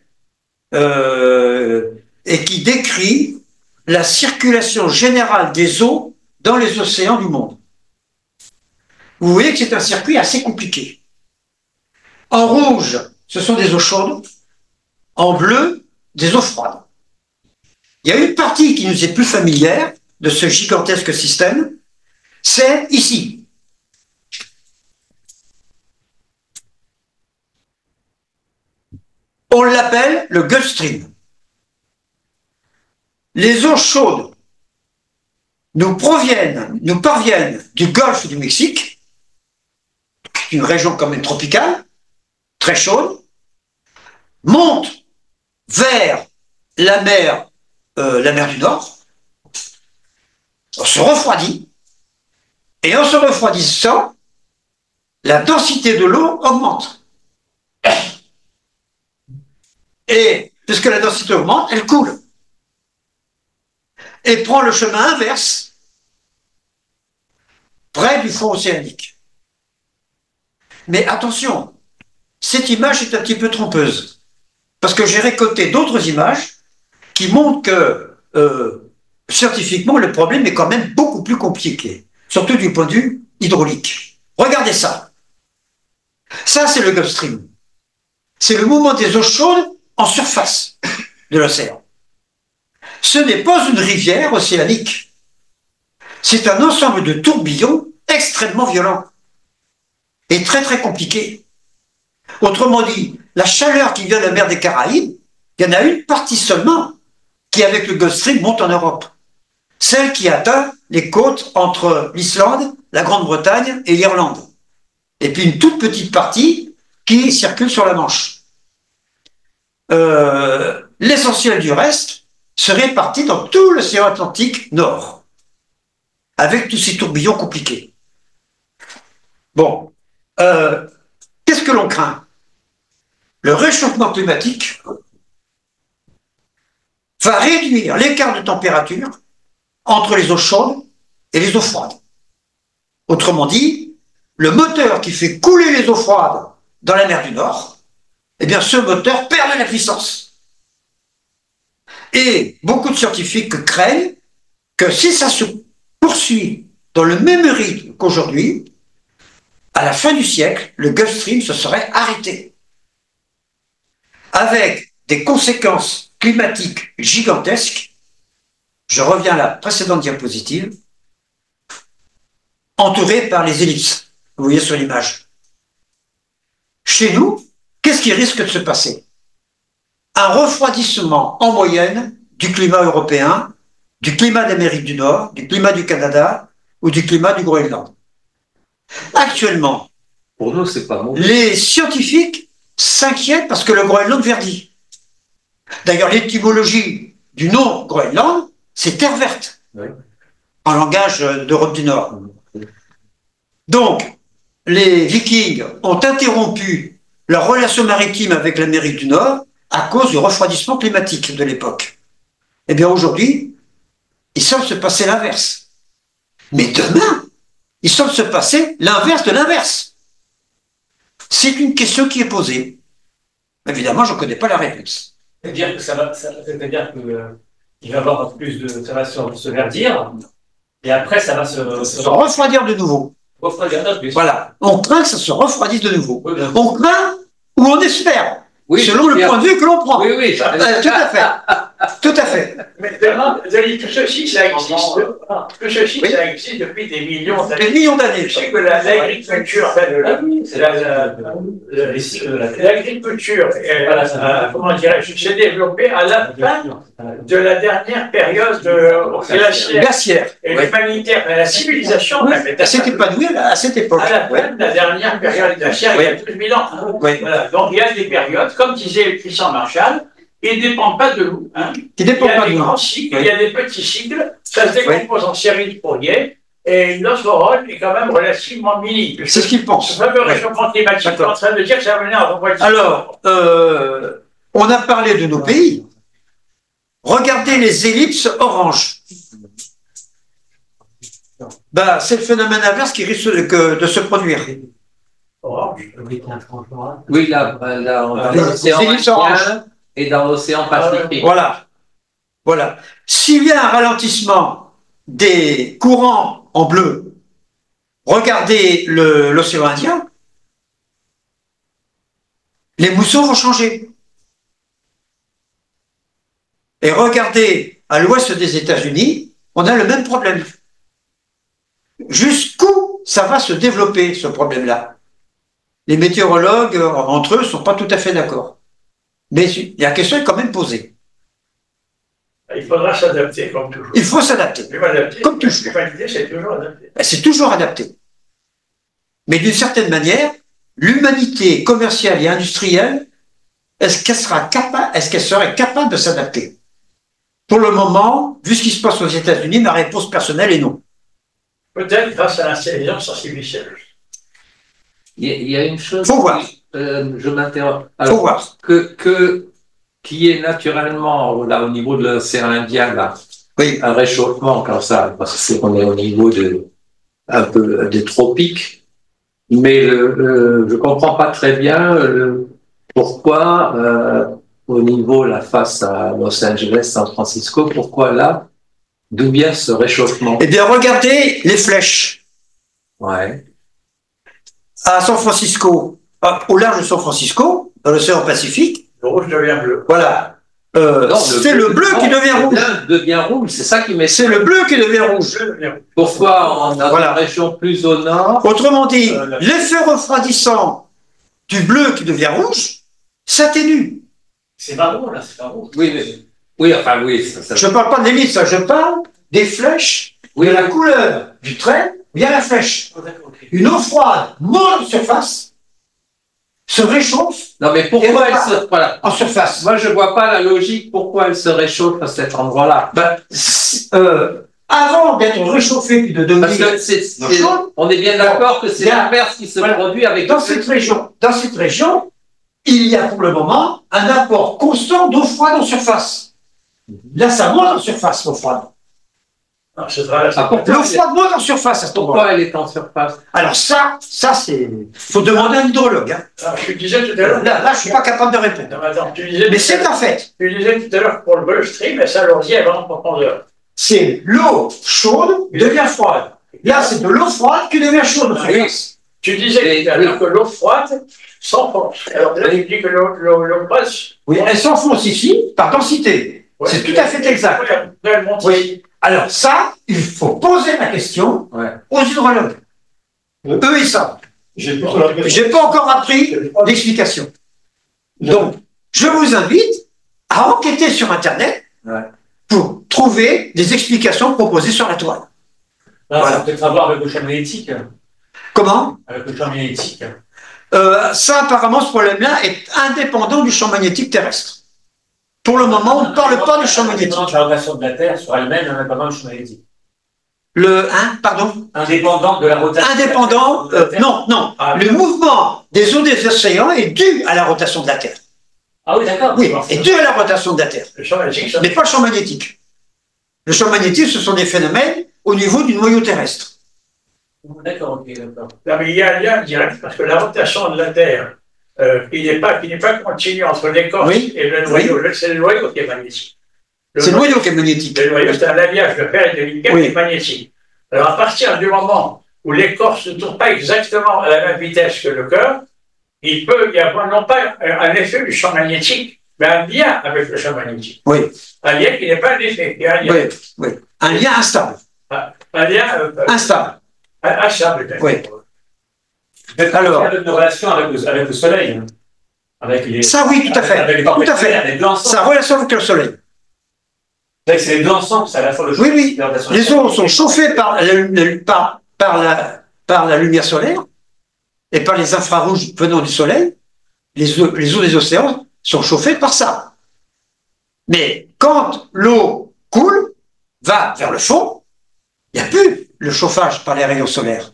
et qui décrit la circulation générale des eaux dans les océans du monde. Vous voyez que c'est un circuit assez compliqué. En rouge, ce sont des eaux chaudes. En bleu, des eaux froides. Il y a une partie qui nous est plus familière de ce gigantesque système, c'est ici. On l'appelle le Gulf Stream. Les eaux chaudes nous parviennent du golfe du Mexique, une région quand même tropicale, très chaude, montent vers la mer du Nord, on se refroidit, et en se refroidissant, la densité de l'eau augmente. Et puisque la densité augmente, elle coule. Et prend le chemin inverse, près du fond océanique. Mais attention, cette image est un petit peu trompeuse, parce que j'ai récolté d'autres images qui montrent que scientifiquement, le problème est quand même beaucoup plus compliqué, surtout du point de vue hydraulique. Regardez ça. Ça, c'est le Gulf Stream. C'est le mouvement des eaux chaudes en surface de l'océan. Ce n'est pas une rivière océanique. C'est un ensemble de tourbillons extrêmement violents et très très compliqués. Autrement dit, la chaleur qui vient de la mer des Caraïbes, il y en a une partie seulement qui, avec le Gulf Stream, monte en Europe. Celle qui atteint les côtes entre l'Islande, la Grande-Bretagne et l'Irlande. Et puis une toute petite partie qui circulent sur la Manche. L'essentiel du reste se répartit dans tout l'océan Atlantique Nord, avec tous ces tourbillons compliqués. Bon, qu'est-ce que l'on craint? Le réchauffement climatique va réduire l'écart de température entre les eaux chaudes et les eaux froides. Autrement dit, le moteur qui fait couler les eaux froides dans la mer du Nord, eh bien ce moteur perd de la puissance. Et beaucoup de scientifiques craignent que si ça se poursuit dans le même rythme qu'aujourd'hui, à la fin du siècle, le Gulf Stream se serait arrêté, avec des conséquences climatiques gigantesques. Je reviens à la précédente diapositive, entouré par les ellipses, vous voyez sur l'image. Chez nous, qu'est-ce qui risque de se passer? Un refroidissement en moyenne du climat européen, du climat d'Amérique du Nord, du climat du Canada ou du climat du Groenland. Actuellement, pour nous, c'est pas bon. Les scientifiques s'inquiètent parce que le Groenland verdit. D'ailleurs, l'étymologie du nom Groenland, c'est terre verte, oui, en langage d'Europe du Nord. Donc, les Vikings ont interrompu leur relation maritime avec l'Amérique du Nord à cause du refroidissement climatique de l'époque. Eh bien, aujourd'hui, il semble se passer l'inverse. Mais demain, il semble se passer l'inverse de l'inverse. C'est une question qui est posée. Évidemment, je ne connais pas la réponse. C'est-à-dire que c'est-à-dire que il va y avoir plus de, ça va se verdir, et après ça va se refroidir de nouveau. Voilà, on craint que ça se refroidisse de nouveau. Oui, on craint ou on espère, oui, selon le point de vue que l'on prend. Oui, oui, tout à fait. Tout à fait. Mais tout ceci, ça existe. Tout ceci, oui, ça existe depuis des millions d'années. Des millions d'années. Je sais que l'agriculture, l'agriculture, comment dirais-je, s'est développée à la fin de la dernière période glaciaire. Et l'humanitaire, la civilisation, s'est épanouie à cette époque. À la fin de la dernière période glaciaire, il y a 12 000 ans. Oui. Voilà. Donc il y a des périodes, comme disait Christian Marshall, qui ne dépendent pas de nous. Hein. Il y a des grands cycles, il y a des petits cycles, ça se décompose en séries de Fourier, et notre rôle est quand même relativement minime. C'est ce qu'il pense. Le fameux réchauffement climatique est en train de dire que ça va venir à refroidissement. Alors, on a parlé de nos pays. Regardez les ellipses orange. Ben, c'est le phénomène inverse qui risque de se produire. Oui, là, l'océan Indien et dans l'océan Pacifique. Voilà. Voilà. S'il y a un ralentissement des courants en bleu, regardez l'océan Indien, les moussons vont changer. Et regardez à l'ouest des États-Unis, on a le même problème. Jusqu'où ça va se développer, ce problème-là? Les météorologues, entre eux, ne sont pas tout à fait d'accord. Mais la question est quand même posée. Il faudra s'adapter, comme toujours. Il faut s'adapter, comme toujours. C'est toujours adapté. C'est toujours adapté. Mais d'une certaine manière, l'humanité commerciale et industrielle, est-ce qu'elle serait capable de s'adapter? Pour le moment, vu ce qui se passe aux États-Unis, ma réponse personnelle est non. Peut-être grâce à l'intelligence artificielle. Il y a une chose. Faut voir. Je m'interroge. Faut voir. Qui est naturellement là au niveau de l'océan Indien là, oui, un réchauffement comme ça, parce qu'on est au niveau un peu des tropiques. Mais je comprends pas très bien pourquoi au niveau la face à Los Angeles, San Francisco, pourquoi là, d'où vient ce réchauffement? Eh bien, regardez les flèches. Ouais. À San Francisco, au large de San Francisco, dans l'océan Pacifique. Le rouge devient bleu. Voilà. C'est le bleu qui devient rouge. Devient rouge, c'est ça qui met. C'est le bleu qui devient rouge. Pourquoi on a une région plus au nord? Autrement dit, l'effet refroidissant du bleu qui devient rouge s'atténue. C'est marron, là, c'est pas rouge. Oui, enfin, oui. Je ne parle pas des l'ellipse, je parle des flèches, de la couleur du trait via la flèche. Une eau froide monte en surface se réchauffe. Non, mais pourquoi elle se... Voilà. En surface. Moi, je vois pas la logique pourquoi elle se réchauffe à cet endroit-là. Avant d'être réchauffée puis de devenir chaude, on est bien d'accord que c'est l'inverse qui se produit avec... Dans cette région, il y a pour le moment un apport constant d'eau froide en surface. Là, ça monte en surface, l'eau froide. L'eau froide monte en surface à ce moment-là. Pourquoi elle est en surface? Alors ça c'est... faut demander à un hydrologue. Hein. Alors, je disais tout à l'heure... Là, je ne suis pas capable de répondre. Non, attends, mais c'est un fait. Tu disais tout à l'heure pour le Gulf Stream, et ça l'ordi avant en profondeur. C'est l'eau chaude devient froide. Là, c'est de l'eau froide qui devient chaude en surface. Tu disais tout à l'heure que l'eau froide s'enfonce. Alors là, tu dis que l'eau passe... Oui, elle s'enfonce ici par densité. Ouais, c'est tout à fait exact. Oui. Alors ça, il faut poser la question aux hydrologues. Eux, ils savent. J'ai pas encore appris l'explication. Donc, je vous invite à enquêter sur Internet pour trouver des explications proposées sur la toile. Ça a peut-être à voir avec le champ magnétique. Comment? Avec le champ magnétique. Ça, apparemment, ce problème-là est indépendant du champ magnétique terrestre. Pour le moment, on ne parle pas du champ magnétique. La rotation de la Terre sur elle-même, indépendant du champ magnétique. Pardon? Indépendant de la rotation. Indépendant, non. Le mouvement des eaux des océans est dû à la rotation de la Terre. Ah oui, d'accord. Oui, est dû à la rotation de la Terre. Mais pas le champ magnétique. Le champ magnétique, ce sont des phénomènes au niveau du noyau terrestre. D'accord, ok, d'accord. Non, mais il y a un lien direct parce que la rotation de la Terre, qui n'est pas continue entre l'écorce et le noyau, c'est le noyau qui est magnétique. C'est le noyau qui est magnétique. Le noyau, c'est un alliage de fer et de nickel qui est magnétique. Alors, à partir du moment où l'écorce ne tourne pas exactement à la même vitesse que le cœur, il peut y avoir non pas un effet du champ magnétique, mais un lien avec le champ magnétique. Oui. Un lien qui n'est pas un effet, qui est un lien. Oui. Un lien instable. Un lien instable. Instable, peut-être. Oui. Alors, il y a une relation avec le Soleil. Avec les, ça, oui, tout à fait. Tout à fait. Ça a relation avec le Soleil. C'est les deux ensemble, c'est à la fois le Oui. Les eaux sont chauffées par la lumière solaire et par les infrarouges venant du Soleil. Les eaux des océans sont chauffées par ça. Mais quand l'eau coule, va vers le fond, il n'y a plus le chauffage par les rayons solaires.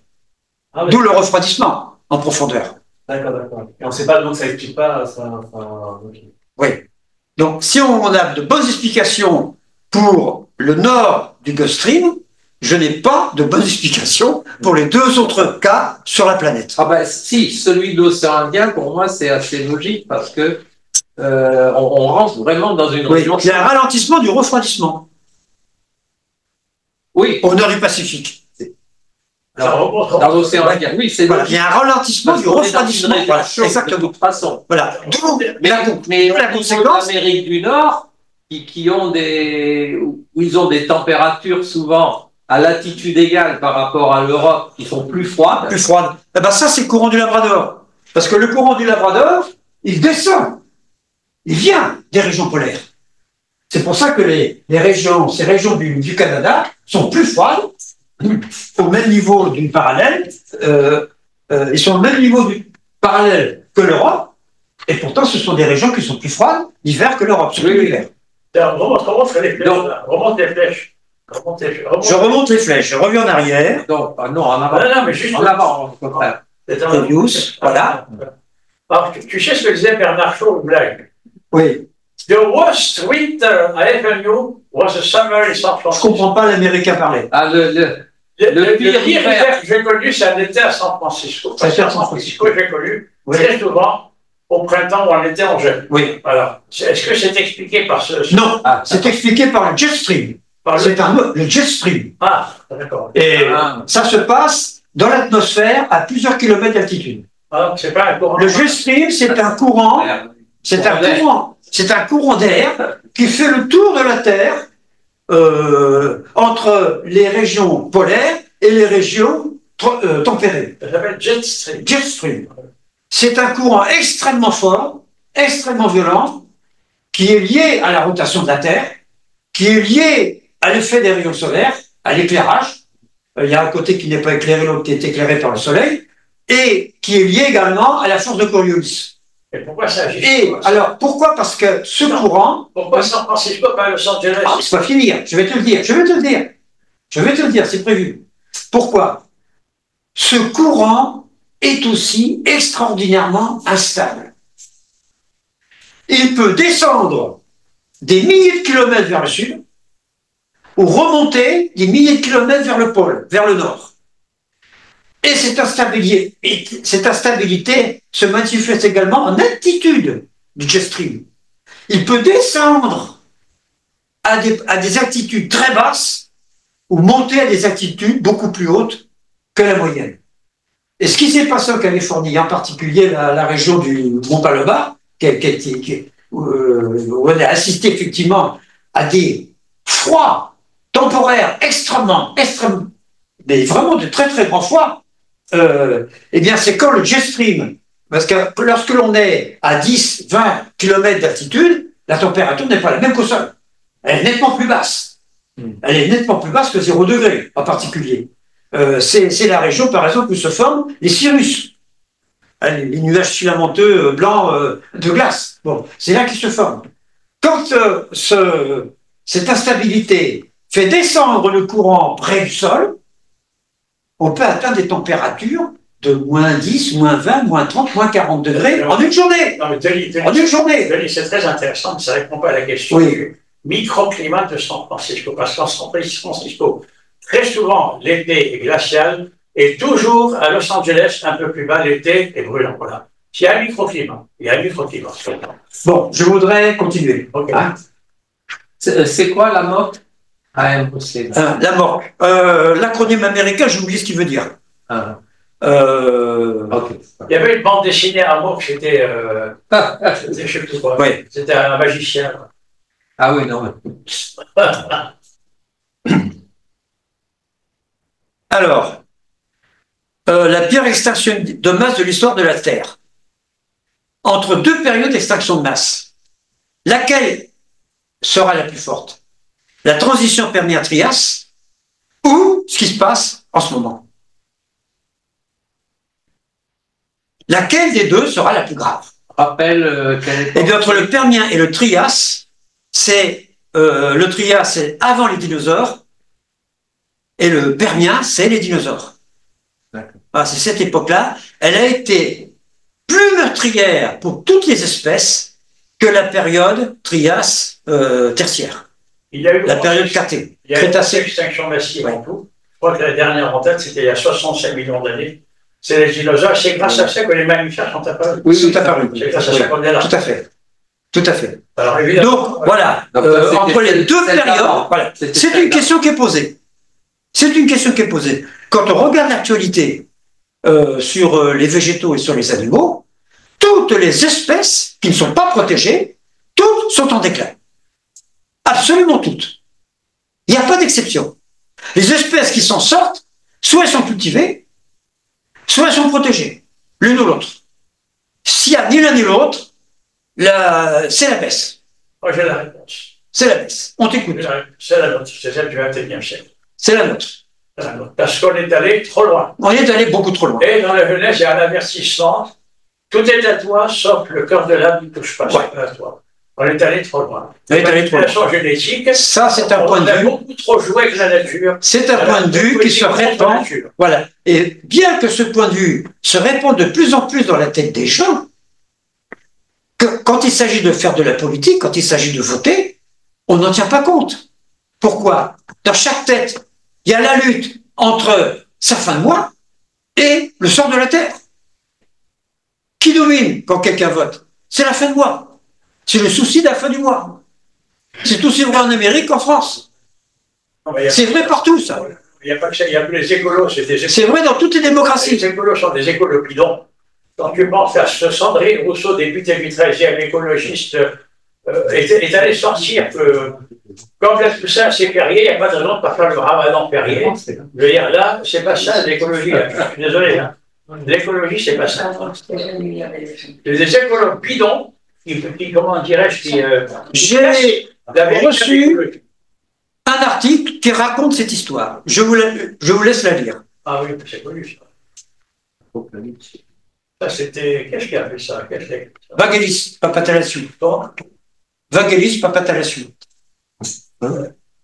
Ah oui. D'où le refroidissement en profondeur. D'accord. Et on ne sait pas, donc ça n'explique pas ça. Okay. Oui. Donc, si on a de bonnes explications pour le nord du Gulf Stream, je n'ai pas de bonnes explications pour les deux autres cas sur la planète. Ah ben si, celui de l'océan Indien, pour moi, c'est assez logique parce que on rentre vraiment dans une région... Il y a un ralentissement du refroidissement. Oui. Au nord du Pacifique. Alors, dans l'océan Indien, oui, c'est il y a un ralentissement du refroidissement. Exactement. De toute façon. Voilà. Mais la conséquence... l'Amérique du Nord, où ils ont des températures souvent à latitude égale par rapport à l'Europe, qui sont plus froides. Plus froides. Eh ben ça, c'est le courant du Labrador. Parce que le courant du Labrador, il descend. Il vient des régions polaires. C'est pour ça que ces régions du Canada sont plus froides, au même niveau d'une parallèle. Ils sont au même niveau du parallèle que l'Europe. Et pourtant, ce sont des régions qui sont plus froides l'hiver que l'Europe, surtout l'hiver. Remonte les flèches. Je remonte les flèches, je reviens en arrière. Non, en avant. Non, mais juste en avant, au contraire. Voilà. Alors, tu sais ce que disait Bernard Shaw, une blague? Oui. The worst winter I ever knew was a summer in San Francisco. Je ne comprends pas l'américain parler. Ah, le pire hiver que j'ai connu, c'est un été à San Francisco. À San Francisco, j'ai connu très souvent au printemps ou en été en gel. Oui. Alors, est-ce que c'est expliqué par ce... Non, c'est expliqué par le jet stream. Le jet stream. Ah, d'accord. Et ça se passe dans l'atmosphère à plusieurs kilomètres d'altitude. Ah, c'est pas un courant. Le jet stream, c'est un courant. C'est un courant d'air qui fait le tour de la Terre entre les régions polaires et les régions tempérées. Ça s'appelle jet stream. Jet stream. C'est un courant extrêmement fort, extrêmement violent, qui est lié à la rotation de la Terre, qui est lié à l'effet des rayons solaires, à l'éclairage. Il y a un côté qui n'est pas éclairé, l'autre qui est éclairé par le soleil. et qui est lié également à la force de Coriolis. Et pourquoi ça agit? Et alors, pourquoi? Parce que ce courant... Pourquoi San Francisco, pas Los Angeles? Ah, c'est pas fini, je vais te le dire, c'est prévu. Pourquoi? Ce courant est aussi extraordinairement instable. Il peut descendre des milliers de kilomètres vers le sud ou remonter des milliers de kilomètres vers le pôle, vers le nord. Et cette instabilité se manifeste également en altitude du jet stream. Il peut descendre à des altitudes très basses ou monter à des altitudes beaucoup plus hautes que la moyenne. Et ce qui s'est passé en Californie, en particulier la région du Mont Palomar, où on a assisté effectivement à des froids temporaires extrêmement, mais vraiment de très très grands froids, eh bien c'est quand le jet stream, parce que lorsque l'on est à 10, 20 km d'altitude, la température n'est pas la même qu'au sol. Elle est nettement plus basse. Elle est nettement plus basse que 0 degré en particulier. C'est la région, par exemple, où se forment les cirrus, les nuages filamenteux blancs de glace. Bon, c'est là qu'ils se forment. Quand cette instabilité fait descendre le courant près du sol, on peut atteindre des températures de moins 10, moins 20, moins 30, moins 40 degrés en une journée. Non, mais Denis, c'est très intéressant, mais ça ne répond pas à la question. Oui. Microclimat de San Francisco, parce qu'en San Francisco, très souvent, l'été est glacial, et toujours à Los Angeles, un peu plus bas, l'été est brûlant. Voilà. Il y a un microclimat. Bon, je voudrais continuer. Okay. Hein? C'est quoi la MOC? Impossible. La MOC. L'acronyme américain, j'ai oublié ce qu'il veut dire. Okay. Il y avait une bande dessinée à MOC, c'était je sais plus quoi. Oui. C'était un magicien. Ah oui, non. Alors, la pire extinction de masse de l'histoire de la Terre. Entre deux périodes d'extinction de masse, laquelle sera la plus forte? La transition Permien-Trias ou ce qui se passe en ce moment? Laquelle des deux sera la plus grave? Rappelle Eh bien, entre le Permien et le Trias, le Trias, c'est avant les dinosaures, et le Permien, c'est les dinosaures. Ah, c'est cette époque-là. Elle a été plus meurtrière pour toutes les espèces que la période Trias tertiaire. La période Crétacée. Il y a eu une extinction massive en tout. Je crois que la dernière en tête, c'était il y a 65 millions d'années. C'est les dinosaures. C'est grâce à ça que les mammifères sont apparus. Oui, sont apparus. C'est grâce à ça qu'on est là. Tout à fait. Tout à fait. Alors, évidemment, donc, voilà. Entre les deux périodes, voilà. C'est une question qui est posée. C'est une question qui est posée. Quand on regarde l'actualité sur les végétaux et sur les animaux, toutes les espèces qui ne sont pas protégées, toutes sont en déclin. Absolument toutes. Il n'y a pas d'exception. Les espèces qui s'en sortent, soit elles sont cultivées, soit elles sont protégées, l'une ou l'autre. S'il n'y a ni l'un ni l'autre, c'est la baisse. Moi, j'ai la réponse. C'est la baisse. On t'écoute. C'est la nôtre. C'est celle du XXIe siècle. C'est la nôtre. Parce qu'on est allé trop loin. On est allé beaucoup trop loin. Et dans la jeunesse, il y a un avertissement. Tout est à toi, sauf le cœur de l'âme ne touche pas. Ouais. C'est pas à toi. On est allé trop loin. On est allé trop loin. Génétique. Ça, c'est un point de vue. On a beaucoup trop joué avec la nature. C'est un point de vue qui se répand. Voilà. Et bien que ce point de vue se répande de plus en plus dans la tête des gens, quand il s'agit de faire de la politique, quand il s'agit de voter, on n'en tient pas compte. Pourquoi? Dans chaque tête, il y a la lutte entre sa fin de mois et le sort de la Terre. Qui domine quand quelqu'un vote? C'est la fin de mois. C'est le souci de la fin du mois. C'est aussi vrai en Amérique qu'en France. C'est vrai partout, ça. Il n'y a pas que ça, il y a plus les écolos. C'est vrai dans toutes les démocraties. Les écolos sont des écolos bidons. Quand tu penses à ce Sandrine Rousseau, députée du 13e, écologiste, est allé sortir que, comme la Toussaint, c'est férié, il n'y a pas de raison de ne pas faire le ramadan férié. Je veux dire, là, c'est pas ça, l'écologie. Je suis désolé. Hein. L'écologie, c'est pas ça. Les écolos bidons, comment dirais-je, j'ai reçu un article qui raconte cette histoire. Je vous laisse la lire. Ah oui, c'est connu, ça. Ça, c'était. Qu'est-ce qui a fait ça? Vangelis Papathalassiou. Vangelis Papathalassiou.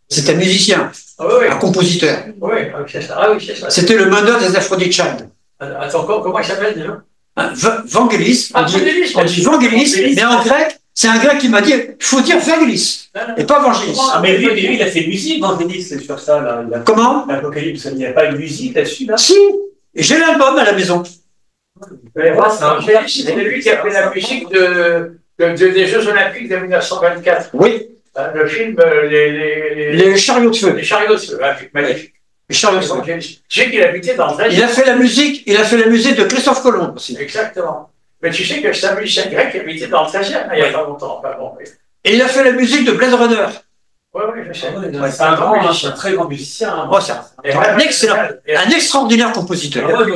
C'est un musicien, un compositeur. Oui, c'est ça. Ah oui, c'est ça. C'était le meneur des Aphrodite Child. Attends, comment il s'appelle déjà? Vangelis. On dit Vangelis, mais en grec, c'est un grec qui m'a dit il faut dire Vangelis, et pas Vangelis. Ah, mais lui, il a fait musique, Vangelis, c'est sur ça. Là. Comment? L'Apocalypse, il n'y a pas une musique là-dessus, là? Si, j'ai l'album à la maison. C'est lui qui a fait la musique des Jeux Olympiques de 1924. Oui. Le film Les chariots de feu. Les chariots de feu, magnifique. Les chariots de feu. Je sais qu'il habitait dans le Il a fait la musique de Christophe Colomb aussi. Exactement. Mais tu sais que c'est un musicien grec qui habitait dans le 13e, il n'y a pas longtemps. Enfin, bon, et il a fait la musique de Blade Runner. Oui, je sais. C'est un très grand musicien. Hein. Oh, un extraordinaire compositeur.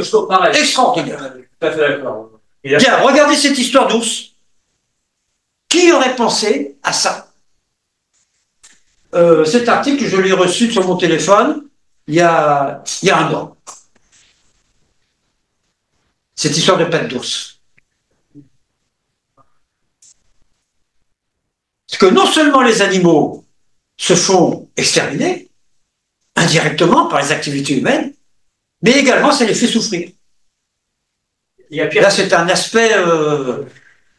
Extraordinaire. Tout à fait d'accord. Bien, regardez cette histoire d'ours. Qui aurait pensé à ça? Cet article, je l'ai reçu sur mon téléphone il y a un an. Cette histoire de pattes d'ours. Parce que non seulement les animaux se font exterminer, indirectement par les activités humaines, mais également ça les fait souffrir. Là, c'est un aspect...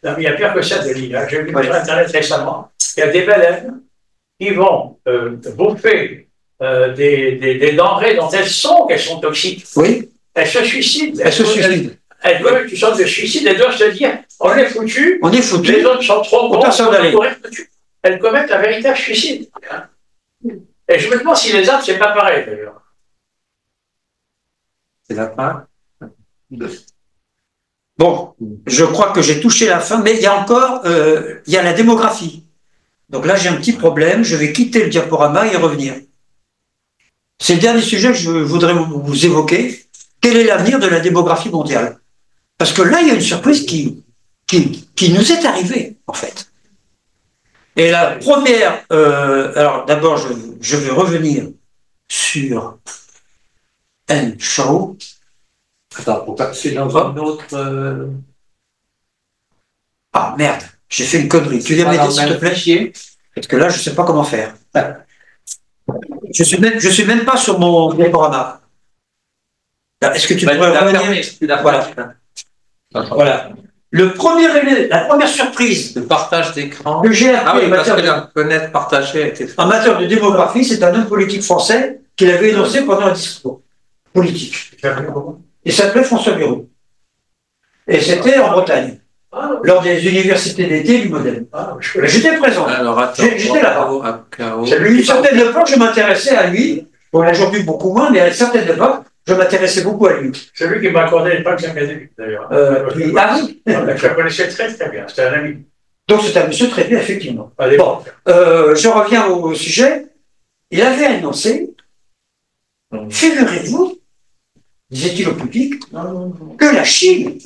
Non, il y a pire que ça, Denis. J'ai vu sur Internet récemment. Il y a des baleines qui vont bouffer des denrées dont elles sont qu'elles sont toxiques. Oui. Elles se suicident. Elles doivent une sorte de suicide. Elles doivent se dire on est foutus. On est foutus. Les autres sont trop gros. Elles commettent un véritable suicide. Et je me demande si les arbres, c'est pas pareil, d'ailleurs. C'est la fin. Bon, je crois que j'ai touché la fin, mais il y a encore il y a la démographie. Donc là, j'ai un petit problème. Je vais quitter le diaporama et revenir. C'est le dernier sujet que je voudrais vous évoquer. Quel est l'avenir de la démographie mondiale? Parce que là, il y a une surprise qui nous est arrivée, en fait. Et la première... alors, d'abord, je vais revenir sur N-Show. Attends, pour passer dans une autre... Ah, merde, j'ai fait une connerie. Tu viens m'aider, s'il te plaît? Parce que là, je ne sais pas comment faire. Je suis même pas sur mon diaporama. Est-ce que tu pourrais revenir? Voilà. La première surprise. Le partage d'écran. Que j'ai appris en matière de démographie, c'est un homme politique français qui l'avait énoncé pendant un discours politique. Il s'appelait François Bayrou. Et c'était en Bretagne, lors des universités d'été du Modène. J'étais présent. J'étais là-bas. Une certaine époque, je m'intéressais à lui. Bon, aujourd'hui, beaucoup moins, mais à une certaine époque, je m'intéressais beaucoup à lui. C'est lui qui m'a accordé les Pax académiques, d'ailleurs. Oui. Je le connaissais très, très bien. C'était un ami. Donc, c'est un monsieur très bien, effectivement. Bon, je reviens au sujet. Il avait annoncé, figurez-vous, disait-il au public, que la Chine,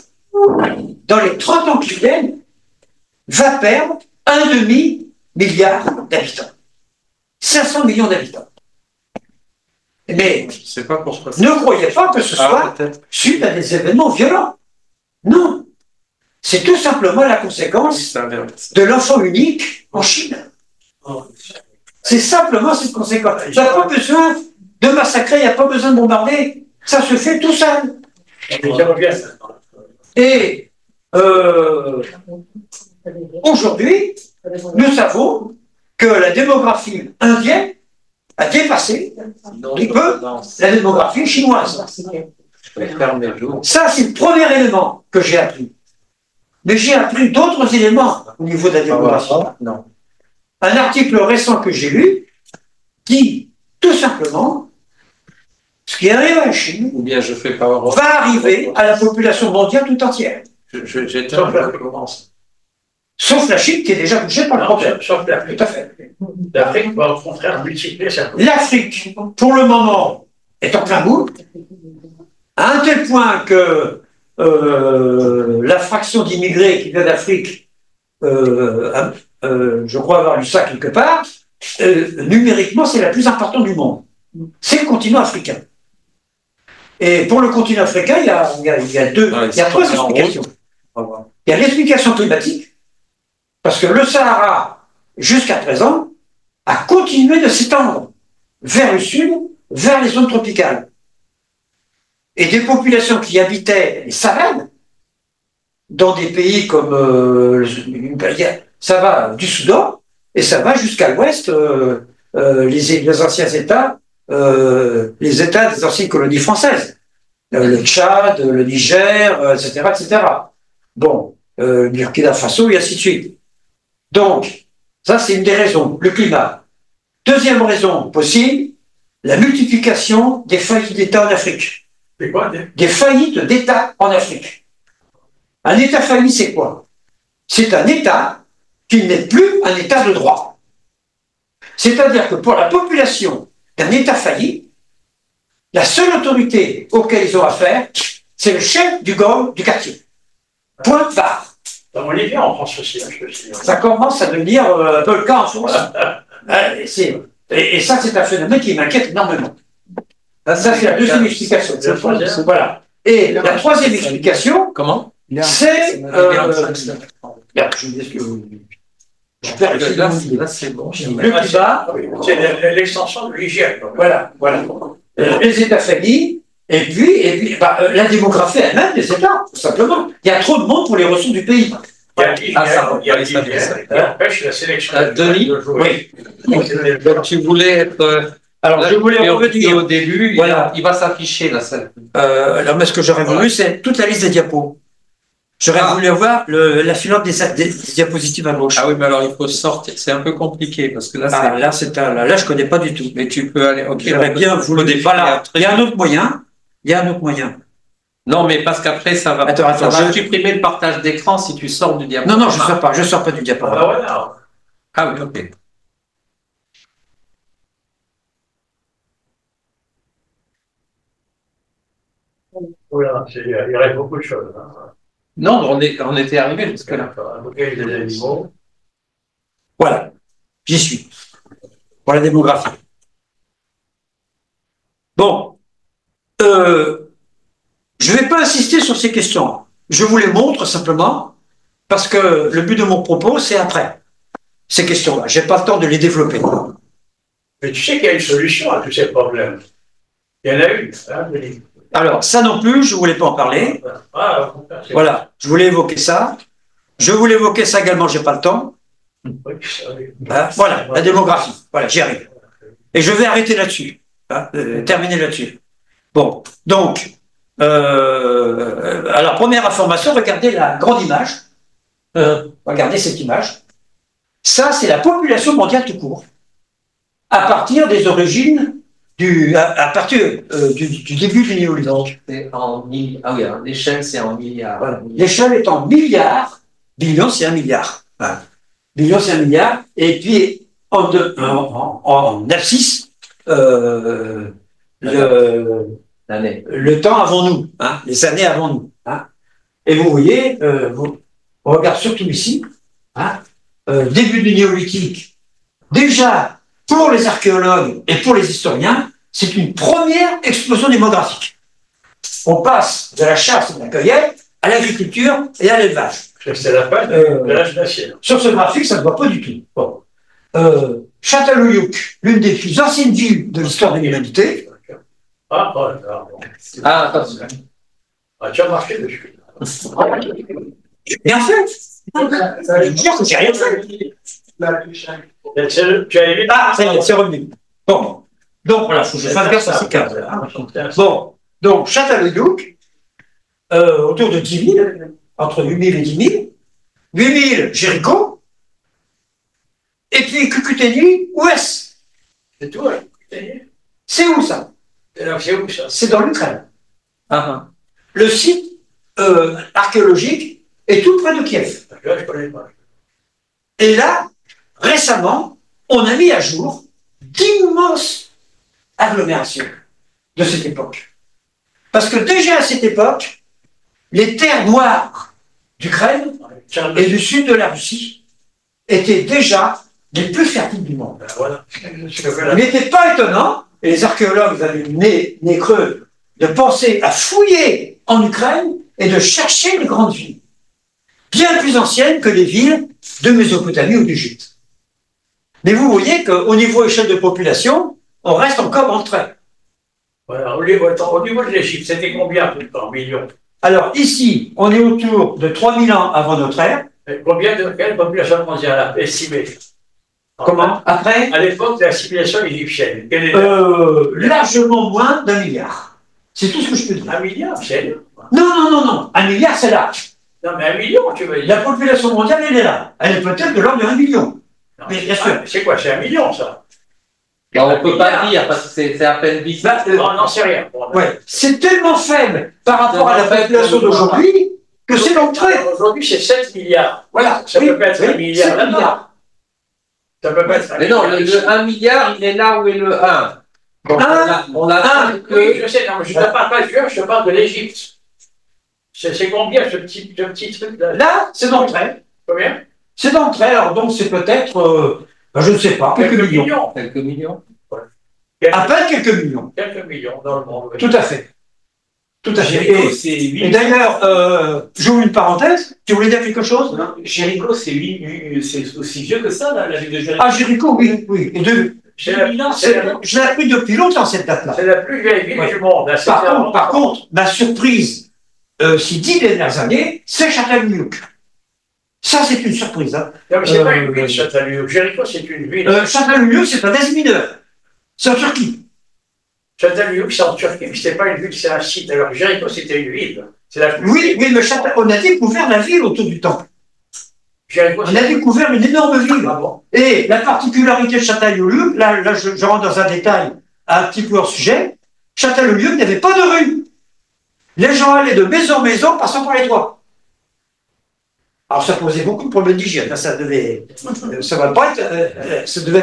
dans les 30 ans qui viennent, va perdre 1,5 milliard d'habitants. 500 millions d'habitants. Mais pas pourquoi. Ne croyez pas que ce soit suite à des événements violents. Non. C'est tout simplement la conséquence de l'enfant unique en Chine. C'est simplement cette conséquence. Il n'y a pas besoin de massacrer, il n'y a pas besoin de bombarder. Ça se fait tout seul. Et aujourd'hui, nous savons que la démographie indienne a dépassé un peu la démographie chinoise. Ça, c'est le premier élément que j'ai appris. Mais j'ai appris d'autres éléments au niveau de la démographie. Non. Un article récent que j'ai lu dit tout simplement ce qui arrive à la Chine va arriver à la population mondiale tout entière. Sauf la Chine qui est déjà touchée par le problème. Sauf l'Afrique. Tout à fait. L'Afrique va au contraire multiplier sa population. L'Afrique, pour le moment, est en plein bout, à un tel point que la fraction d'immigrés qui vient d'Afrique, je crois avoir lu ça quelque part, numériquement, c'est la plus importante du monde. C'est le continent africain. Et pour le continent africain, il y a trois explications. Il y a l'explication climatique, parce que le Sahara, jusqu'à présent, a continué de s'étendre vers le sud, vers les zones tropicales. Et des populations qui habitaient les savanes, dans des pays comme ça va du Soudan, et ça va jusqu'à l'ouest, les anciens États, les États des anciennes colonies françaises, le Tchad, le Niger, etc., etc. Bon, Burkina Faso et ainsi de suite. Donc, ça c'est une des raisons, le climat. Deuxième raison possible, la multiplication des faillites d'État en Afrique. C'est quoi des faillites d'État en Afrique. Un État failli, c'est quoi? C'est un État qui n'est plus un État de droit. C'est-à-dire que pour la population d'un État failli, la seule autorité auquel ils ont affaire, c'est le chef du gang du quartier. Point barre. On est bien en France aussi. Ça commence à devenir un peu le cas en France. Et ça, c'est un phénomène qui m'inquiète énormément. Ça, c'est la deuxième explication. Voilà. Et la troisième explication, c'est... Là, c'est bon. C'est l'extension de l'hygiène. Voilà. Les États faillis, et puis la démographie elle-même des États, tout simplement. Il y a trop de monde pour les ressources du pays. Il y a l'hygiène qui empêche la sélection. Denis, oui. Donc tu voulais être... Alors, je voulais revenir au début, voilà. Il va s'afficher là. Alors, mais ce que j'aurais voulu, c'est toute la liste des diapos. J'aurais voulu avoir la filante des diapositives à gauche. Ah oui, mais alors il faut sortir. C'est un peu compliqué parce que là, là, je connais pas du tout. Mais tu peux aller. Ok. J'aurais bien voulu. Voilà. Il y a un autre moyen. Non, mais parce qu'après, ça va. Attends, ça va supprimer le partage d'écran si tu sors du diapo. Non, je sors pas du diapo. Ah oui, ok. Voilà, il y aurait beaucoup de choses. Non, on était arrivé jusque-là. Des animaux. Voilà, j'y suis. Pour la démographie. Bon, je ne vais pas insister sur ces questions. Je vous les montre simplement parce que le but de mon propos, c'est après. Ces questions-là. Je n'ai pas le temps de les développer. Mais tu sais qu'il y a une solution à tous ces problèmes. Il y en a une. Alors, ça non plus, je ne voulais pas en parler. Voilà, je voulais évoquer ça. Je voulais évoquer ça également, je n'ai pas le temps. Voilà, la démographie. Voilà, j'y arrive. Et je vais arrêter là-dessus. Terminer là-dessus. Bon, donc, alors, première information, regardez la grande image. Regardez cette image. Ça, c'est la population mondiale tout court. À partir des origines à partir du début du néolithique. L'échelle, c'est en milliards. Voilà. L'échelle est en milliards. Billion, c'est 1 milliard. Voilà. Billion, c'est 1 milliard. Et puis, en abscisse, le temps avant nous, les années avant nous. Et vous voyez, on regarde surtout ici, début du néolithique. Déjà, pour les archéologues et pour les historiens, c'est une première explosion démographique. On passe de la chasse et de la cueillette à l'agriculture et à l'élevage. C'est la fin de l'âge glaciaire. Sur ce graphique, ça ne se voit pas du tout. Bon. Châtellerault, l'une des plus anciennes villes de l'histoire de l'humanité. Attention. Tu as marqué dessus. Bien fait. Ça veut dire que j'ai rien fait. Tu as évité. Ça y est, c'est revenu. Bon. Donc voilà, il faut que je fasse gaffe à ces cases. Bon. Donc, Châtellerault, autour de 10 000, entre 8 000 et 10 000. 8 000, Jéricho. Et puis, Cucuteni, ouest. C'est tout, hein. C'est où ça? C'est où ça? C'est dans l'Ukraine. Le site archéologique est tout près de Kiev. Là, je connais pas. Et là, récemment, on a mis à jour d'immenses agglomérations de cette époque. Parce que déjà à cette époque, les terres noires d'Ukraine et du sud de la Russie étaient déjà les plus fertiles du monde. Voilà. Il n'était pas étonnant, et les archéologues avaient nez creux de penser à fouiller en Ukraine et de chercher une grande ville, bien plus ancienne que les villes de Mésopotamie ou d'Égypte. Mais vous voyez qu'au niveau échelle de population, on reste encore en trait. Voilà, au niveau de l'Égypte, c'était combien en millions? Alors ici, on est autour de 3000 ans avant notre ère. Quelle population mondiale a estimé? Comment? Après? À l'époque de la civilisation égyptienne. Largement moins d'1 milliard. C'est tout ce que je peux dire. 1 milliard, c'est Non. 1 milliard, c'est là. Non, mais 1 million, tu veux dire. La population mondiale, elle est là. Elle est peut-être de l'ordre de 1 million. Non, mais bien sûr. C'est quoi? C'est 1 million, ça? On ne peut pas dire parce que c'est à peine visible. Non, c'est rien. Ouais. C'est tellement faible par rapport à la population d'aujourd'hui que c'est l'entrée. Aujourd'hui, c'est 7 milliards. Voilà. Ça peut pas être 1 milliard là-bas. Ça peut pas être 1 milliard. Mais non, le 1 milliard, il est là où est le 1. Donc on a que... Oui, je sais, non, mais je ne te parle pas du 1, je te parle de l'Égypte. C'est combien ce petit truc-là? Là, c'est d'entrée. Combien? C'est d'entrée, alors donc c'est peut-être, je ne sais pas, quelques millions. Quelques millions. À peine quelques millions. Quelques millions dans le monde. Tout à fait. Tout à fait. Jéricho, Et d'ailleurs, j'ouvre une parenthèse, tu voulais dire quelque chose? Non, Jéricho, c'est aussi vieux que ça, la ville de Jéricho. Ah, Jéricho, oui. Et je l'ai appris depuis longtemps, cette date-là. C'est la plus vieille ville du monde. Par contre, ma surprise, ces 10 dernières années, c'est Châtellerault. Ça, c'est une surprise. Hein. Non, mais c'est pas une ville, Châtellerault. Jéricho, c'est une ville. Châtellerault, c'est en Asie mineure. C'est en Turquie. Châtellerault, c'est en Turquie, mais c'était pas une ville, c'est un site. Alors, Jéricho, c'était une ville. Oui, mais on a découvert la ville autour du temple. On a découvert une énorme ville. Ah bon. Et la particularité de Châtellerault, là je rentre dans un détail un petit peu hors sujet, Châtellerault n'avait pas de rue. Les gens allaient de maison en maison, passant par les toits. Alors ça posait beaucoup de problèmes d'hygiène. Ça devait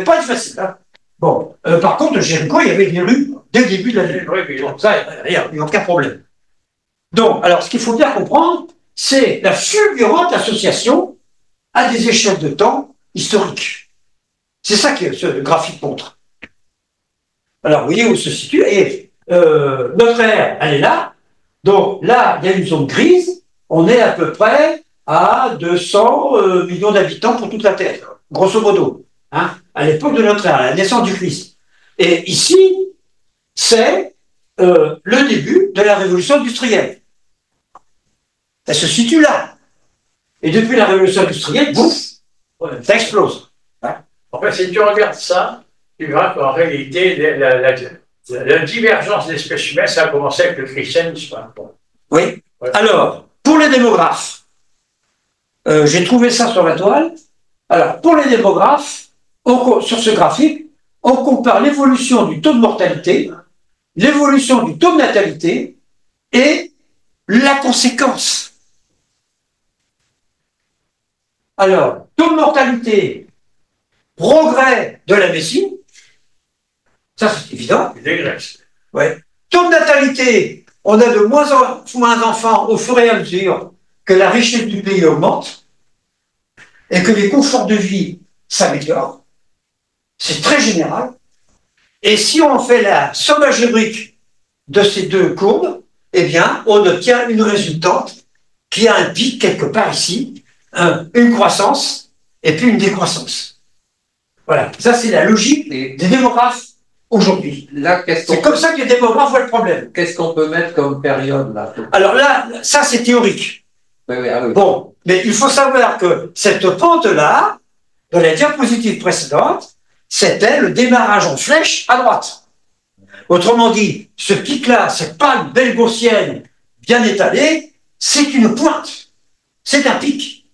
pas être facile. Hein. Bon, par contre, Jéricho, il y avait des rues dès le début de la ville. Bon, ça, il n'y a aucun problème. Donc, alors, ce qu'il faut bien comprendre, c'est la fulgurante association à des échelles de temps historiques. C'est ça que ce graphique montre. Alors, vous voyez où se situe, et notre ère, elle est là. Donc là, il y a une zone grise. On est à peu près à 200 millions d'habitants pour toute la Terre, grosso modo, hein, à l'époque de notre ère, à la naissance du Christ. Et ici, c'est le début de la révolution industrielle. Elle se situe là. Et depuis la révolution industrielle, bouf, ça explose. Hein. En fait, si tu regardes ça, tu verras qu'en réalité, la divergence des espèces humaines, ça a commencé avec le christianisme. Bon. Oui. Ouais. Alors, pour les démographes, j'ai trouvé ça sur la toile. Alors, pour les démographes, sur ce graphique, on compare l'évolution du taux de mortalité, l'évolution du taux de natalité et la conséquence. Alors, taux de mortalité, progrès de la médecine, ça c'est évident. Ouais. Taux de natalité, on a de moins en moins d'enfants au fur et à mesure que la richesse du pays augmente et que les conforts de vie s'améliorent. C'est très général. Et si on fait la somme algébrique de ces deux courbes, eh bien, on obtient une résultante qui a un pic quelque part ici, une croissance et puis une décroissance. Voilà. Ça, c'est la logique des démographes aujourd'hui. C'est comme ça que les démographes voient le problème. Qu'est-ce qu'on peut mettre comme période là? Alors là, ça, c'est théorique. Oui. Bon, mais il faut savoir que cette pente-là, dans la diapositive précédente, c'était le démarrage en flèche à droite. Autrement dit, ce pic-là, cette palme belle gaussienne bien étalée, c'est une pointe. C'est un pic.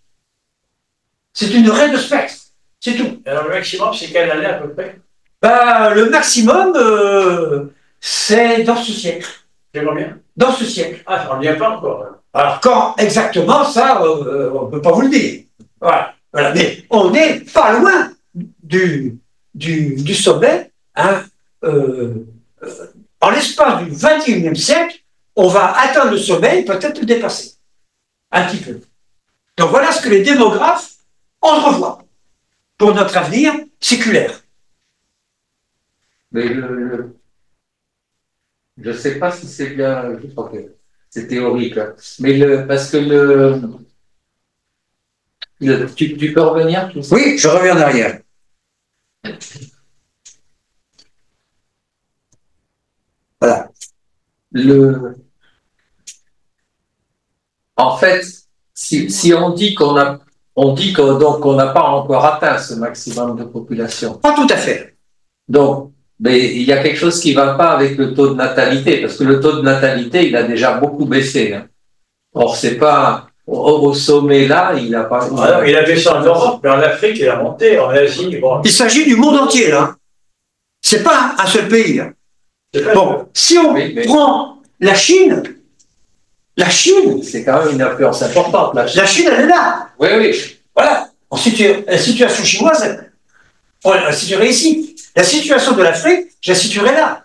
C'est une raie de spectre. C'est tout. Alors le maximum, c'est quelle année à peu près? Le maximum, c'est dans ce siècle. C'est combien? Dans ce siècle. Ah, on n'y est pas encore. Alors quand exactement, ça, on ne peut pas vous le dire. Voilà. Mais on n'est pas loin du sommet. Hein, en l'espace du XXIe siècle, on va atteindre le sommet et peut-être le dépasser. Un petit peu. Donc voilà ce que les démographes entrevoient pour notre avenir séculaire. Mais Je ne sais pas si c'est bien, je crois que c'est théorique, hein. Mais parce que tu peux revenir tout ça? Oui, je reviens en arrière. Voilà. En fait, si on dit qu'on n'a pas encore atteint ce maximum de population. Pas tout à fait. Donc, mais il y a quelque chose qui ne va pas avec le taux de natalité, parce que le taux de natalité, il a déjà beaucoup baissé, hein. Or, c'est pas au sommet là, il n'a pas. Alors, il a baissé en Europe, mais en Afrique, il a monté, en Asie. Bon. Il s'agit du monde entier, là. C'est pas un seul pays. Bon, si on prend la Chine, c'est quand même une influence importante. La Chine, elle est là. Oui, oui. Voilà. La situation chinoise, on la situerait ici. La situation de l'Afrique, je la situerais là.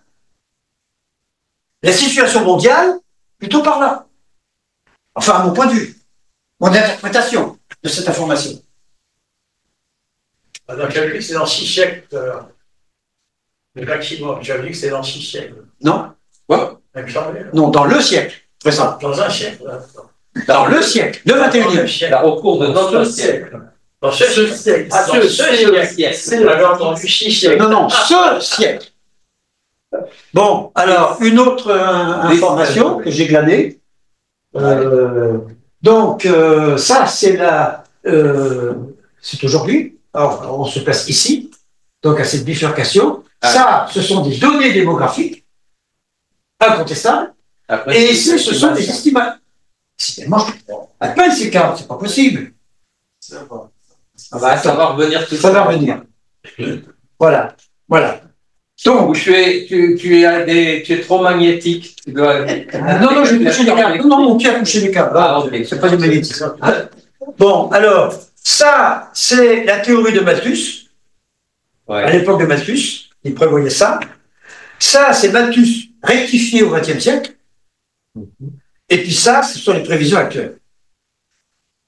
La situation mondiale, plutôt par là. Enfin, à mon point de vue, mon interprétation de cette information. Alors, j'avais vu que c'est dans 6 siècles, le maximum. J'avais vu que c'est dans 6 siècles. Non. Quoi? Non, dans le siècle présent. Dans un siècle. Dans le siècle, le 21e siècle. Au cours de notre siècle. Dans ce siècle. Ah, dans ce siècle. J'avais entendu 6 siècles. Non, ce siècle. Bon, alors, une autre information que j'ai glanée. Donc, ça, c'est c'est aujourd'hui. Alors, on se place ici, donc à cette bifurcation. Ça, ce sont des données démographiques incontestables. Et ici, ce sont des estimations. À peine c'est 40, c'est pas possible. Ça va revenir tout ça. Ça va revenir. Voilà. Voilà. Donc, tu es trop magnétique. Tu dois... Non, je vais toucher les câbles. Non, mon pied a touché les câbles. Ah, ok. C'est pas du magnétisme. Bon, alors, ça, c'est la théorie de Malthus. Ouais. À l'époque de Malthus, il prévoyait ça. Ça, c'est Malthus rectifié au XXe siècle. Et puis ça, ce sont les prévisions actuelles.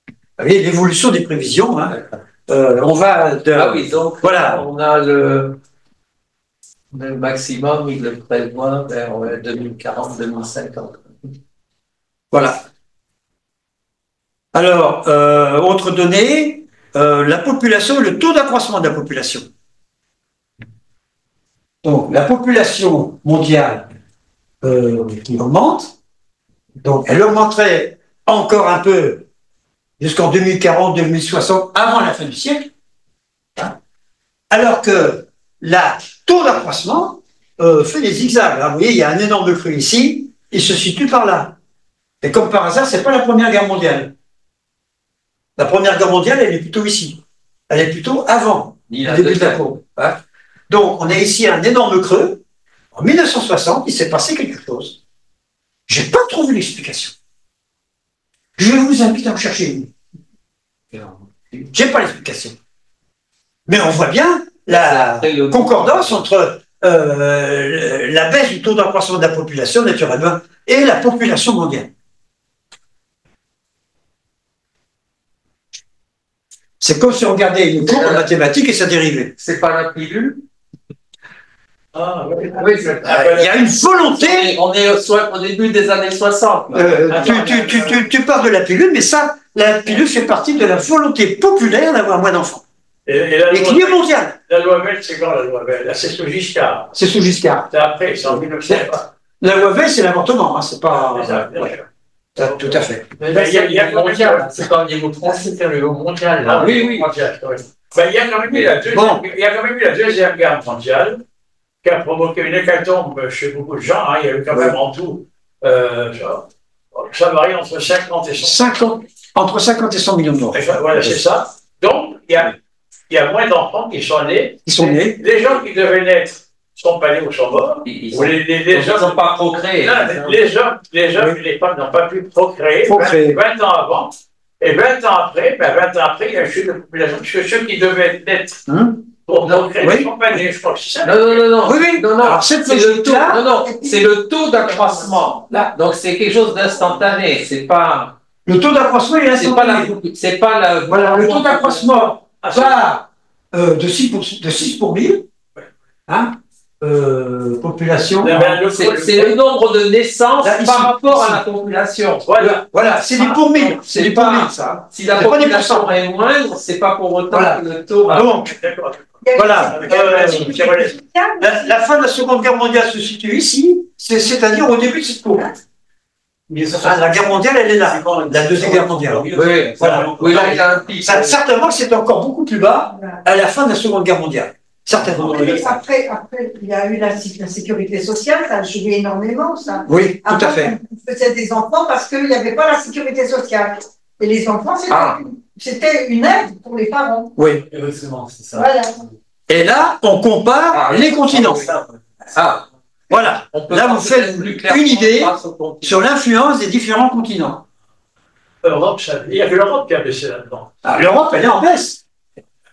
Vous voyez, l'évolution des prévisions. Hein. On va de... Ah oui, donc voilà. On a le maximum, il le prévoit vers 2040, 2050. Voilà. Alors, autre donnée, la population, le taux d'accroissement de la population. Donc, la population mondiale qui augmente, donc elle augmenterait encore un peu jusqu'en 2040, 2060, avant la fin du siècle, hein, alors que le taux d'accroissement fait des zigzags. Vous voyez, il y a un énorme creux ici, il se situe par là. Et comme par hasard, ce n'est pas la Première Guerre mondiale. La Première Guerre mondiale, elle est plutôt ici. Elle est plutôt avant le début de la courbe. Hein. Donc, on a ici un énorme creux. En 1960, il s'est passé quelque chose. Je n'ai pas trouvé l'explication. Je vous invite à en chercher une. Je n'ai pas l'explication. Mais on voit bien la concordance entre la baisse du taux d'accroissement de la population, naturellement, et la population mondiale. C'est comme si on regardait une courbe mathématique et sa dérivée. C'est pas la pilule? Ah, oui. Il y a une volonté. On est au début des années 60. Tu parles de la pilule, mais ça, la pilule fait partie de la volonté populaire d'avoir moins d'enfants. Et qui est mondiale. La loi Veil, c'est quand la loi Veil? C'est sous Giscard. C'est sous Giscard. C'est après, c'est en 1900. La loi Veil, c'est l'avortement, hein, c'est pas. Tout à fait. Mais il y a quand même. C'est pas au niveau français, c'est au niveau mondial. Ah, oui. Il y a quand même eu la Deuxième Guerre mondiale qui a provoqué une hécatombe chez beaucoup de gens. Hein. Il y a eu quand même en tout, ça varie entre 50 et 100. Entre 50 et 100 millions de morts. Voilà, c'est ça. Donc, il y a moins d'enfants qui sont nés. Les gens qui devaient naître sont pas nés ou sont morts. Les gens n'ont pas procréé. Les hommes et les femmes n'ont pas pu procréer 20 ans avant. Et 20 ans après, il y a une chute de population. Parce que ceux qui devaient naître pour procréer ne sont pas nés. Je crois que c'est ça. Non. Oui. Alors, c'est le taux d'accroissement. Donc, c'est quelque chose d'instantané. C'est pas. Le taux d'accroissement est instantané. C'est pas la. Voilà, le taux d'accroissement va de 6 pour 1000. Hein, population. C'est le nombre de naissances par rapport à la population. Voilà, c'est du pour mille. C'est du pour mille, ça. Si la population est moindre, c'est pas pour autant que le taux. Donc, voilà. La fin de la Seconde Guerre mondiale se situe ici, c'est-à-dire au début de cette courbe. La guerre mondiale, elle est là. La Deuxième Guerre mondiale. Oui, voilà. Oui, là, il y a un pic. Certainement que c'est encore beaucoup plus bas à la fin de la Seconde Guerre mondiale. Certainement. Après, il y a eu la sécurité sociale, ça a joué énormément, ça. Oui, tout à fait. On faisait des enfants parce qu'il n'y avait pas la sécurité sociale. Et les enfants, c'était une aide pour les parents. Oui. Exactement, c'est ça. Voilà. Et là, on compare les continents. Voilà. Là, vous faites une idée sur l'influence des différents continents. L'Europe, il n'y a que l'Europe qui a baissé là-dedans. L'Europe, elle est en baisse.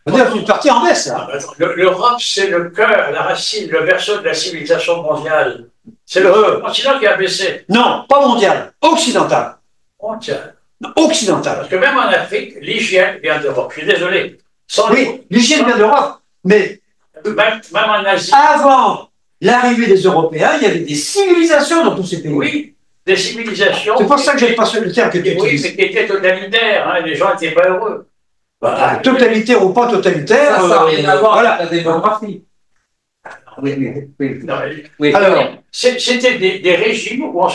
On est une partie en baisse. Là. L'Europe, c'est le cœur, la racine, le berceau de la civilisation mondiale. C'est le continent qui a baissé. Non, pas mondial, occidental. Mondial. Occidental. Parce que même en Afrique, l'hygiène vient d'Europe. Je suis désolé. Oui, l'hygiène vient d'Europe. Mais même en Asie. Avant l'arrivée des Européens, il y avait des civilisations dans tous ces pays. Oui, des civilisations. C'est pour ça que j'ai pas le terme que tu utilises. Oui, mais qui étaient totalitaires. Hein, les gens n'étaient pas heureux. Totalitaire ou pas totalitaire. Ça n'a rien à voir avec la démographie. Oui. Alors, c'était des régimes où on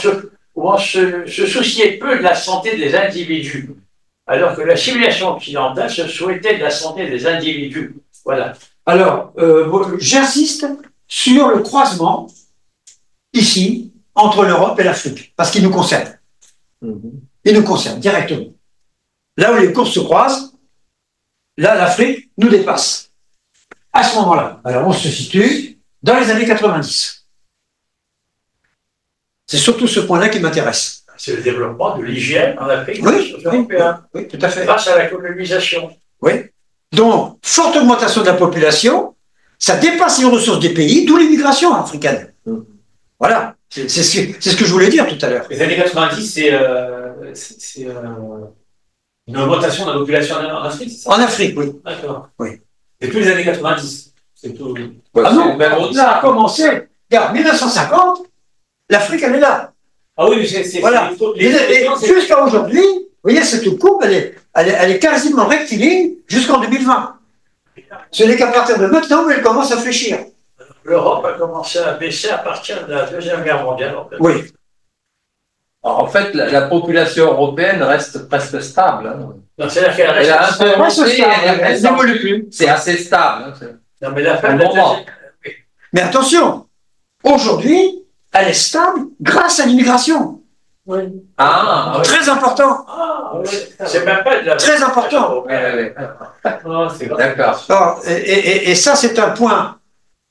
se souciait peu de la santé des individus, alors que la civilisation occidentale se souhaitait de la santé des individus. Voilà. Alors, j'insiste sur le croisement, ici, entre l'Europe et l'Afrique, parce qu'il nous concerne. Il nous concerne directement. Là où les courbes se croisent, là, l'Afrique nous dépasse. À ce moment-là, alors on se situe dans les années 90. C'est surtout ce point-là qui m'intéresse. C'est le développement de l'hygiène en Afrique. Oui, tout à fait. Grâce à la colonisation. Oui. Donc, forte augmentation de la population, ça dépasse les ressources des pays, d'où l'immigration africaine. Voilà. C'est ce que je voulais dire tout à l'heure. Les années 90, c'est une augmentation de la population en Afrique, c'est ça? En Afrique, oui. D'accord. Oui. C'est plus les années 90. C'est tout. Ah non, ça a commencé. Regarde, 1950, l'Afrique, elle est là. Ah oui, mais c'est. Voilà. Et jusqu'à aujourd'hui, vous voyez, cette courbe, elle est quasiment rectiligne jusqu'en 2020. Ce n'est qu'à partir de maintenant où elle commence à fléchir. L'Europe a commencé à baisser à partir de la Deuxième Guerre mondiale. En fait. Oui. Alors, en fait, la population européenne reste presque stable. Hein. C'est-à-dire qu'elle reste un peu monté, elle n'évolue plus. C'est assez stable. Hein. Non, mais la fin de la deuxième... Mais attention, aujourd'hui, elle est stable grâce à l'immigration. Oui. Très important. C'est même pas de la... Très important. D'accord. Et ça, c'est un point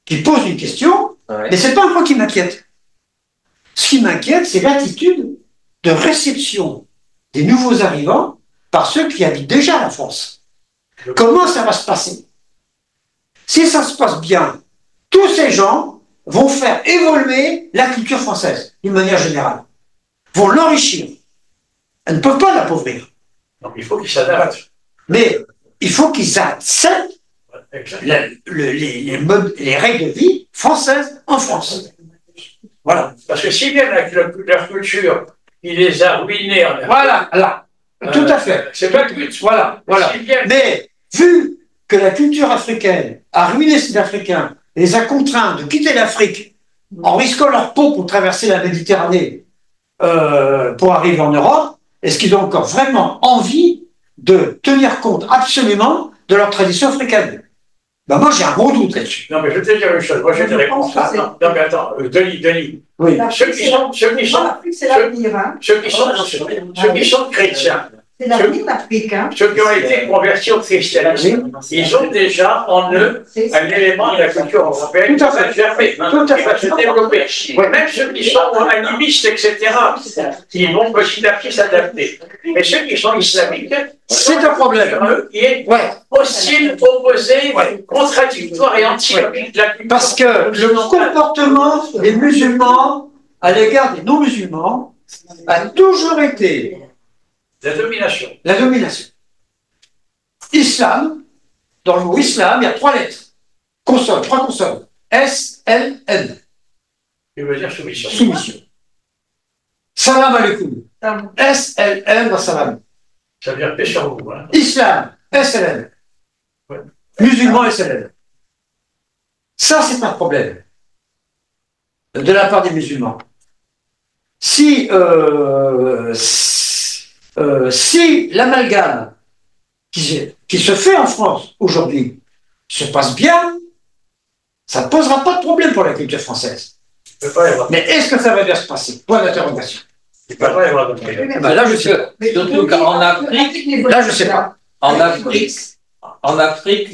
qui pose une question, mais ce n'est pas un point qui m'inquiète. Ce qui m'inquiète, c'est l'attitude de réception des nouveaux arrivants par ceux qui habitent déjà la France. Comment ça va se passer? Si ça se passe bien, tous ces gens vont faire évoluer la culture française, d'une manière générale, vont l'enrichir. Elles ne peuvent pas l'appauvrir. Donc il faut qu'ils s'adaptent. Mais il faut qu'ils acceptent les règles de vie françaises en France. Voilà. Parce que si bien leur culture, il les a ruinés en Afrique. Voilà, là. Tout à fait. C'est pas le but. Voilà. Si bien... Mais vu que la culture africaine a ruiné ces Africains et les a contraints de quitter l'Afrique en risquant leur peau pour traverser la Méditerranée pour arriver en Europe, est-ce qu'ils ont encore vraiment envie de tenir compte absolument de leur tradition africaine? Ben moi, j'ai un gros doute là-dessus. Non, mais je vais te dire une chose. Moi, j'ai des réponses. Non, mais attends, Denis. Oui. Ceux qui sont chrétiens, c'est l'avenir africain. Ceux qui ont été convertis au christianisme, ils ont déjà en eux un élément de la culture européenne. Tout à fait. Qui va se développer. Même ceux qui sont animistes, etc., ils vont petit à petit s'adapter. Mais ceux qui sont islamiques, c'est un problème. Qui est hostile, opposé, contradictoire et anti-logique de la culture. Parce que le comportement des musulmans à l'égard des non-musulmans a toujours été la domination. La domination. Islam, dans le mot islam, il y a 3 lettres. Consonnes, 3 consonnes. SLM. Tu veux dire soumission. Soumission. Salam alaikum. SLM dans salam. Ça veut dire paix sur vous. Hein. Islam, SLM. Ouais. Musulman, SLM. Ça, c'est un problème de la part des musulmans. Si l'amalgame qui se fait en France aujourd'hui se passe bien, ça ne posera pas de problème pour la culture française. Mais est-ce que ça va bien se passer? Point d'interrogation. Il ne peut pas y avoir de problème. Là, je sais pas. Surtout qu'en Afrique, Là, je sais pas. en Afrique,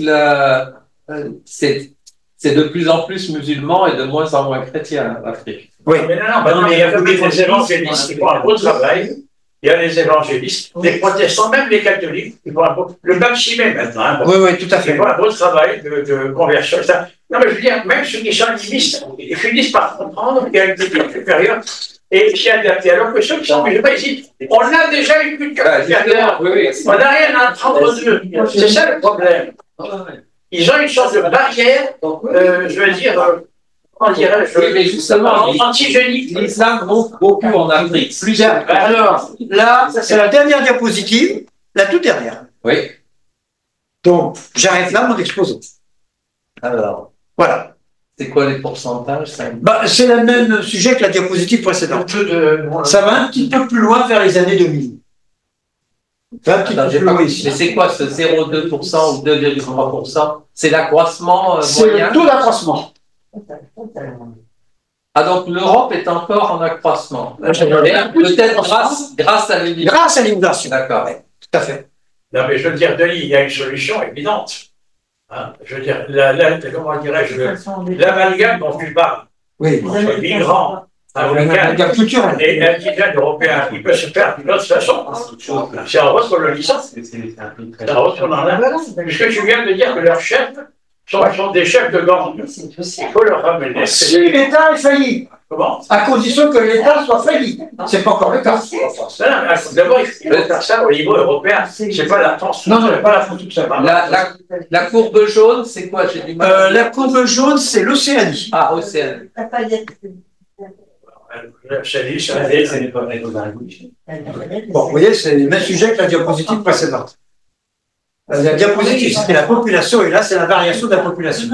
c'est de plus en plus musulman et de moins en moins chrétien, l'Afrique. Oui. Mais non, mais il y a des évangélistes qui font un beau travail. Il y a les évangélistes, les protestants, même les catholiques, qui font un beau... Le pape Chimay maintenant. Hein, Oui, tout à fait. Ils font un beau travail de conversion. Ça. Non, mais je veux dire, même ceux qui sont animistes, ils finissent par comprendre qu'il y a une culture supérieure et s'y adapter. Alors que ceux qui sont musulmans, ils disent, on a déjà une culture supérieure. On n'a rien à apprendre d'eux. C'est ça le problème. Ils ont une sorte de barrière, je veux dire, comment dirais-je, Oui, mais justement, antigénique. l'islam monte beaucoup en Afrique. Bien. Alors, là, c'est la dernière diapositive, la toute dernière. Oui. Donc, j'arrête là mon exposé. Alors, Voilà. c'est quoi les pourcentages ça? C'est le même sujet que la diapositive précédente. Ça va un petit peu plus loin vers les années 2000. Ça va un petit peu plus loin ici. Mais c'est quoi ce 0,2% ou 2,3%? C'est l'accroissement C'est moyen? le taux d'accroissement. Ah, donc l'Europe est encore en accroissement. Peut-être grâce à l'immigration. Grâce à l'immigration. D'accord. Tout à fait. Non, mais je veux dire, Denis, il y a une solution évidente. Hein, je veux dire, comment dirais-je, l'amalgame dont tu parles, Oui. entre migrants, africains Culturel. et indigènes européens, il peut se faire d'une autre façon. C'est en recolonisant. C'est en retournant puisque tu viens de dire que leurs chefs sont des chefs de gang. Il faut leur ramener. Si l'État est failli, Comment? à condition que l'État soit failli. C'est pas encore le cas. D'abord, il faut faire ça au niveau européen. C'est pas la France. Non, c'est pas la France toute seule. La courbe jaune, c'est quoi? J'ai du mal. La courbe jaune, c'est l'Océanie. Ah, Océanie. Bon, vous voyez, c'est le même sujet que la diapositive précédente. La diapositive, c'était la population, et là, c'est la variation de la population.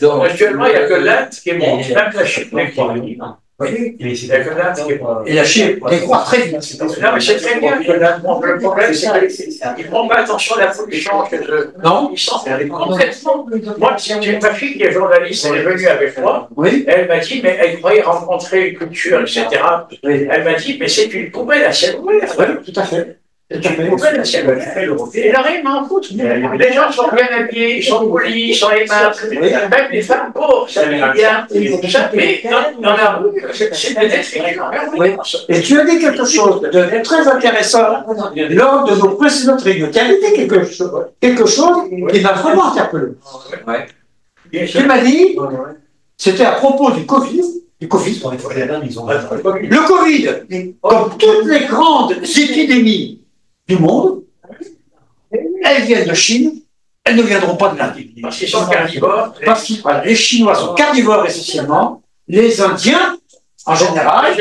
Donc, actuellement, il n'y a que l'Inde qui est monte, même la Chine décroît. Oui. Il n'y a que l'Inde qui est monte. Et la Chine décroît très vite. Non, mais c'est très bien que l'Inde monte. Le problème, c'est qu'ils ne font pas attention à la pollution chez eux. Non. Ils s'en font complètement. Moi, j'ai ma fille qui est journaliste, elle est venue avec moi. Oui. Elle m'a dit, mais elle croyait rencontrer une culture, etc. Oui. Elle m'a dit, mais c'est une poubelle à ciel ouvert. Oui, tout à fait. C'est une poubelle à ciel ouvert. Et là, rien m'en fout. Les gens sont bien habillés, ils sont polis, ils sont aimables. Même les femmes pauvres, ça va bien. Mais dans la rue, c'est des détritus. Oui. Et tu as dit quelque chose de très intéressant lors de nos précédentes réunions. Tu as dit quelque chose qui m'a vraiment interpellé. Tu m'as dit, c'était à propos du Covid. Le Covid, comme toutes les grandes épidémies du monde, elles viennent de Chine, elles ne viendront pas de l'Inde. Parce qu'ils sont carnivores. Parce que les Chinois sont carnivores essentiellement, les Indiens, en général,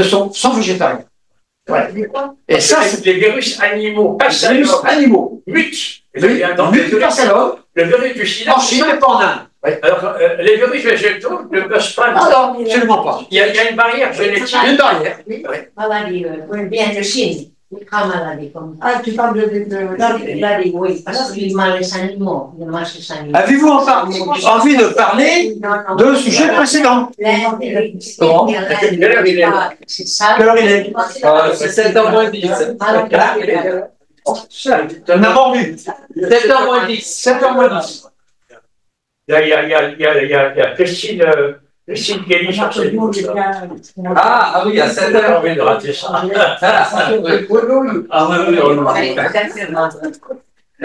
sont végétariens. Ouais. Et ça, c'est des virus animaux, pas animaux. Mutent. Le virus du sida. En Chine et pas en Inde. Ouais. Alors, les virus végétaux ne peuvent pas. Non, absolument pas. Il y a une barrière génétique. Une barrière. Maladie, vient de Chine. Pas maladie comme ça. Ah, tu parles de maladie, oui, parce qu'il mange les animaux. Il mange les animaux. Avez-vous envie de parler de sujet précédent? Comment? Quelle heure il est? C'est ça. Quelle heure il est? C'est 7h moins 10. On a mordu. 7h moins 10. 7h moins 10. Il y a Christine Kelly sur ce niveau. Ah oui, à 7h. On vient de rater ça. Ah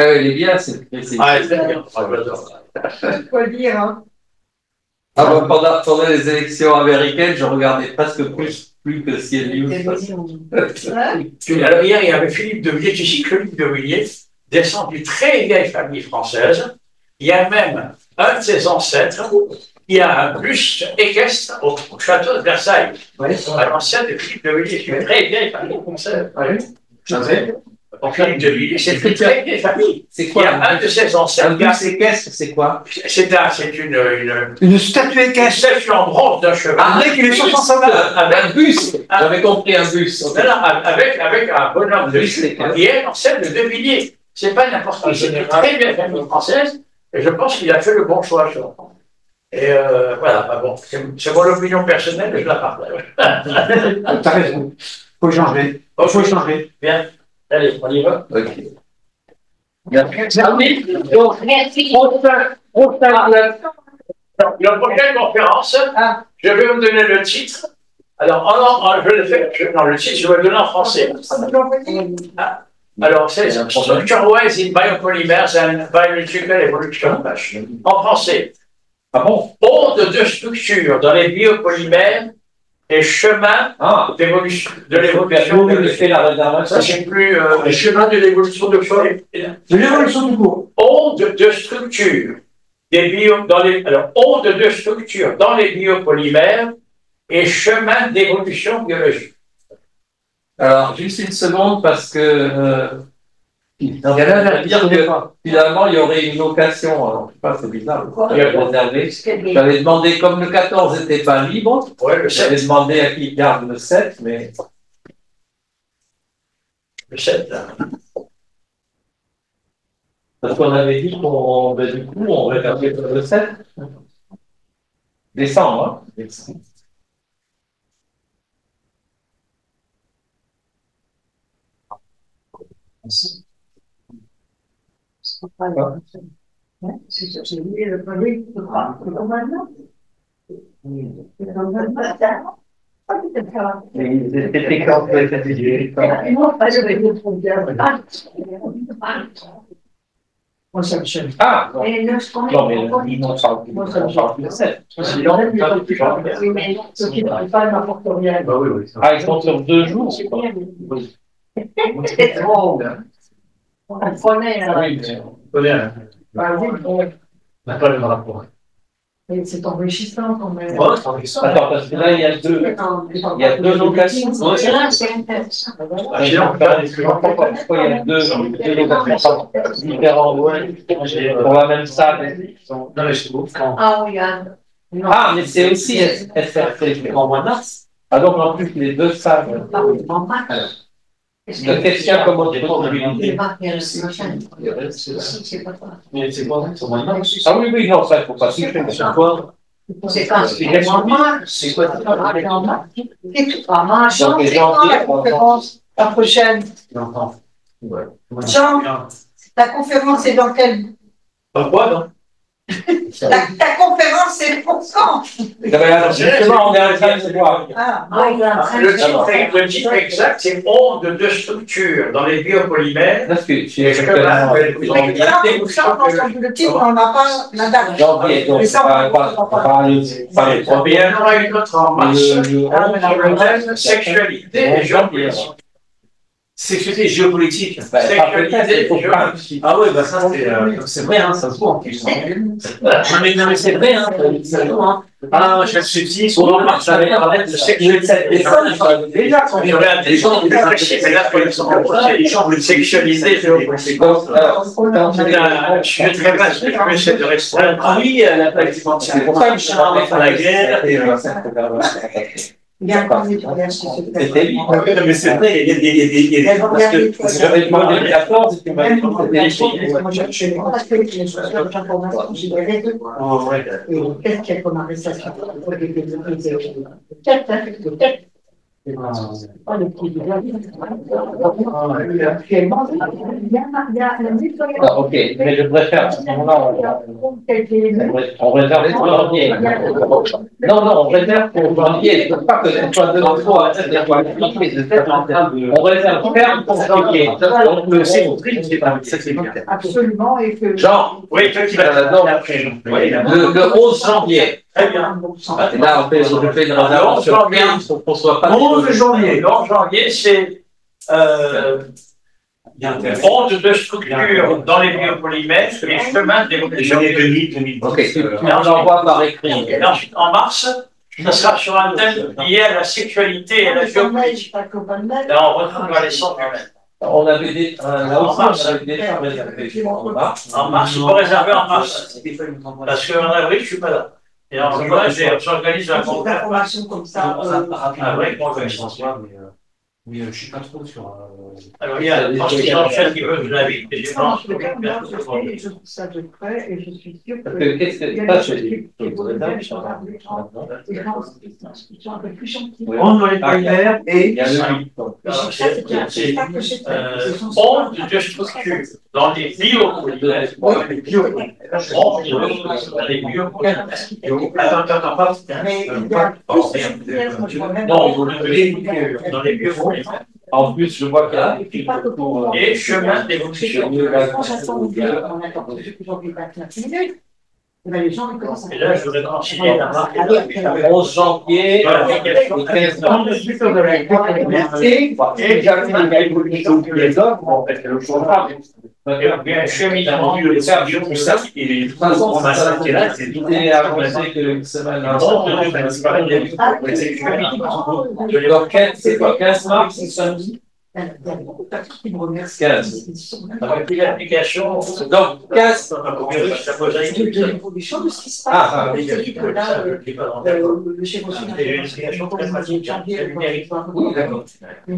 oui, il est bien, c'est. Ah, très bien. faut le dire, hein. Pendant les élections américaines, je regardais presque plus que CNews. Alors hier, il y avait Philippe de Villiers, tu sais que Philippe de Villiers descend d'une très vieille famille française. Il y a même un de ses ancêtres il y a un buste équestre au château de Versailles. Oui. À l'ancien de Philippe de Villiers. C'est une très vieille famille comme ça. Oui. Philippe de Villiers, c'est une très vieille famille. C'est quoi? Il y a un de ses ancêtres. Un buste équestre, c'est quoi? C'est une statue équestre. Une statue en bronze d'un cheval. Un mec qui est sur son cheval. Un buste. J'avais compris un buste. Non, non, avec un bonhomme de Villiers qui est l'ancêtre de Villiers. C'est pas n'importe qui. C'est une très vieille famille française. Et je pense qu'il a fait le bon choix. Et voilà, bah bon, c'est mon opinion personnelle, mais je la partage. T'as raison. Faut changer. Faut changer. Bien. Allez, on y va. Ok. Merci. La prochaine conférence, je vais vous donner le titre. Alors, je vais le faire. Non, le titre, je vais le donner en français. Alors, c'est Structure-wise in Biopolymers and Biological Evolution. En français. Ah bon? Onde de structure dans les biopolymères et chemins d'évolution de l'évolution. Ça, c'est plus les chemins de l'évolution de l'évolution du cours. Onde de structure onde de structure dans les biopolymères et chemins d'évolution biologique. Alors, juste une seconde, parce que dire que finalement, il y aurait une location. Alors, je sais pas, c'est bizarre. J'avais demandé, comme le 14 n'était pas libre, j'avais demandé à qui garde le 7, mais. Le 7, là. Parce qu'on avait dit qu'on, du coup, on réservait le 7. Décembre, hein. Décembre. J'ai oublié le premier. C'était quand vous avez fatigué? Moi, ça me chaîne. Ah, non, mais ils n'ont pas le 7. Sinon, ah, ils sont sur 2 jours, c'est quoi? C'est trop. On connaît. On n'a pas le rapport. C'est enrichissant quand même. Attends, parce que là, il y a deux locations. C'est là, c'est intéressant. Il y a deux locations différentes pour la même salle. Non, mais c'est beau. Ah oui, ah, mais c'est aussi SRC en mois de mars. Ah, donc en plus, les deux salles. En mars. Qu'est-ce qu'il y a comme autre possibilité? Mais c'est quoi? C'est au mois de mars? Ah oui, oui, non, ça, il ne faut pas toucher. C'est quoi? C'est quand? C'est en mars. C'est quoi? C'est en mars. C'est en mars. Jean, c'est quand la conférence? La prochaine? Jean, ta conférence est dans quel? Dans quoi, non? Ta conférence, c'est pour quand? Justement, on est en train de se voir. Le titre exact, c'est onde de structure dans les biopolymères. Le titre, on n'a pas la date. Janvier, donc pas les trois. Mais il y en aura une autre en mars. Le thème sexualité et géopolitique. Sexualité et géopolitique. Sexualité et géopolitique. Ah ouais, bah ça c'est vrai, hein, ça se voit en plus. Non mais c'est vrai, hein, ça se voit, hein. Ah, je suis petit, souvent, ça va être de sexualité. Déjà, quand il y avait des gens qui réfléchissent, mais là, ils sont les gens de sexualité et géopolitique. Je suis très vaste, je vais essayer de rester. Ah oui, elle n'a pas été mentie. C'est pour ça que je suis arrivé à la guerre. C'était libre. Mais c'est vrai, il y a des. Parce que j'avais demandé le 14, et puis Qu'est-ce qu'il y a comme arrestation? Ah, ok, mais je préfère à ce moment-là, on réserve pour janvier. Non, on réserve pour janvier. Je ne veux pas que ce soit de l'emploi. On réserve ferme pour janvier. Donc le Absolument. Et que. Jean, oui, toi qui vas après. Le 11 janvier. Très bien. Là, je fais une réservation pour qu'on soit pas. 11 janvier. 11 janvier, c'est Onde de structure dans les biopolymères et chemin d'évolution. Ok, on l'envoie par écrit. Et ensuite, en mars, ça sera sur un thème lié à la sexualité et à la géopolitique. Là, on retrouvera l'essence humaine. On avait des. Là aussi, on avait déjà réservé en mars. En mars, il faut réserver en mars. Parce qu'en avril, je ne suis pas là. Et en juin, j'organise la conférence. Comme ça. Mais je ne suis pas trop sur. Alors, il y a Jean Chef qui veut que je l'invite. Et je pense que je trouve ça de près et je suis sûre que. Qu'est-ce que ça, je dis? Ils sont un peu plus gentils. On dans les primaires et. Il y a le lit. onde de structure dans les biopolymères. Dans les biopolymères. En plus, je vois qu'il y a. Et chemin d'évolution. Et là, je voudrais continuer la marque. 11 janvier, et 15 novembre. Et j'avais une évolution que les autres, en fait, le programme. Il y a un cheminement de l'exercice tout ça. Et de toute façon, on va s'arrêter là. C'est l'idée avancée que une semaine avant. Donc, c'est quoi, 15 mars, c'est samedi? 15. Avec l'application. Donc, 15. Ah, oui, d'accord.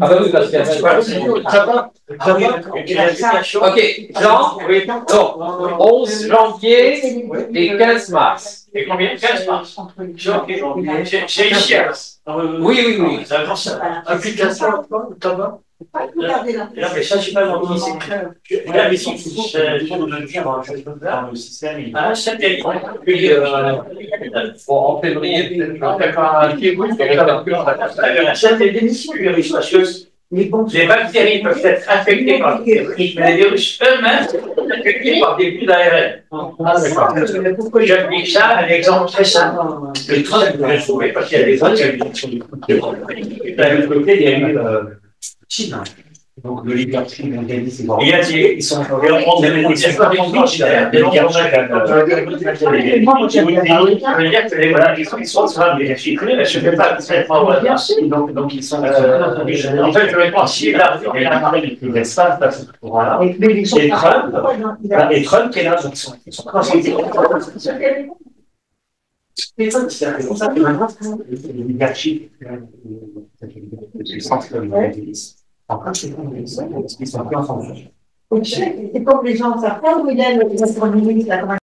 Ah, bah oui, parce qu'il y a ça va. Ok, Jean, donc, 11 janvier et 15 mars. Et combien? 15 mars. C'est ici. Oui. C'est un grand application, tabac. Là, mais ça, c'est pas mon là, mais si ah, c'était. Puis, en février, c'était démission du virus parce que les bactéries peuvent être infectées par le virus, mais les virus eux-mêmes sont infectés par des bouts d'ARN. J'applique ça à un exemple très simple. Le train, vous pouvez trouver parce qu'il y a des autres qui sont de l'autre côté, il y a eu Chine. Donc, le liberté, c'est il y a des. Ils sont vraiment des donc ils sont. En fait, je vais penser là, il y a un mari qui ne laisse pas voilà. Et Trump qui est là, donc ils sont c'est comme ça que maintenant, le leadership, le centre de en fait, c'est qu'ils sont plus ensemble. C'est comme les gens savent pas où il est le gastronomie,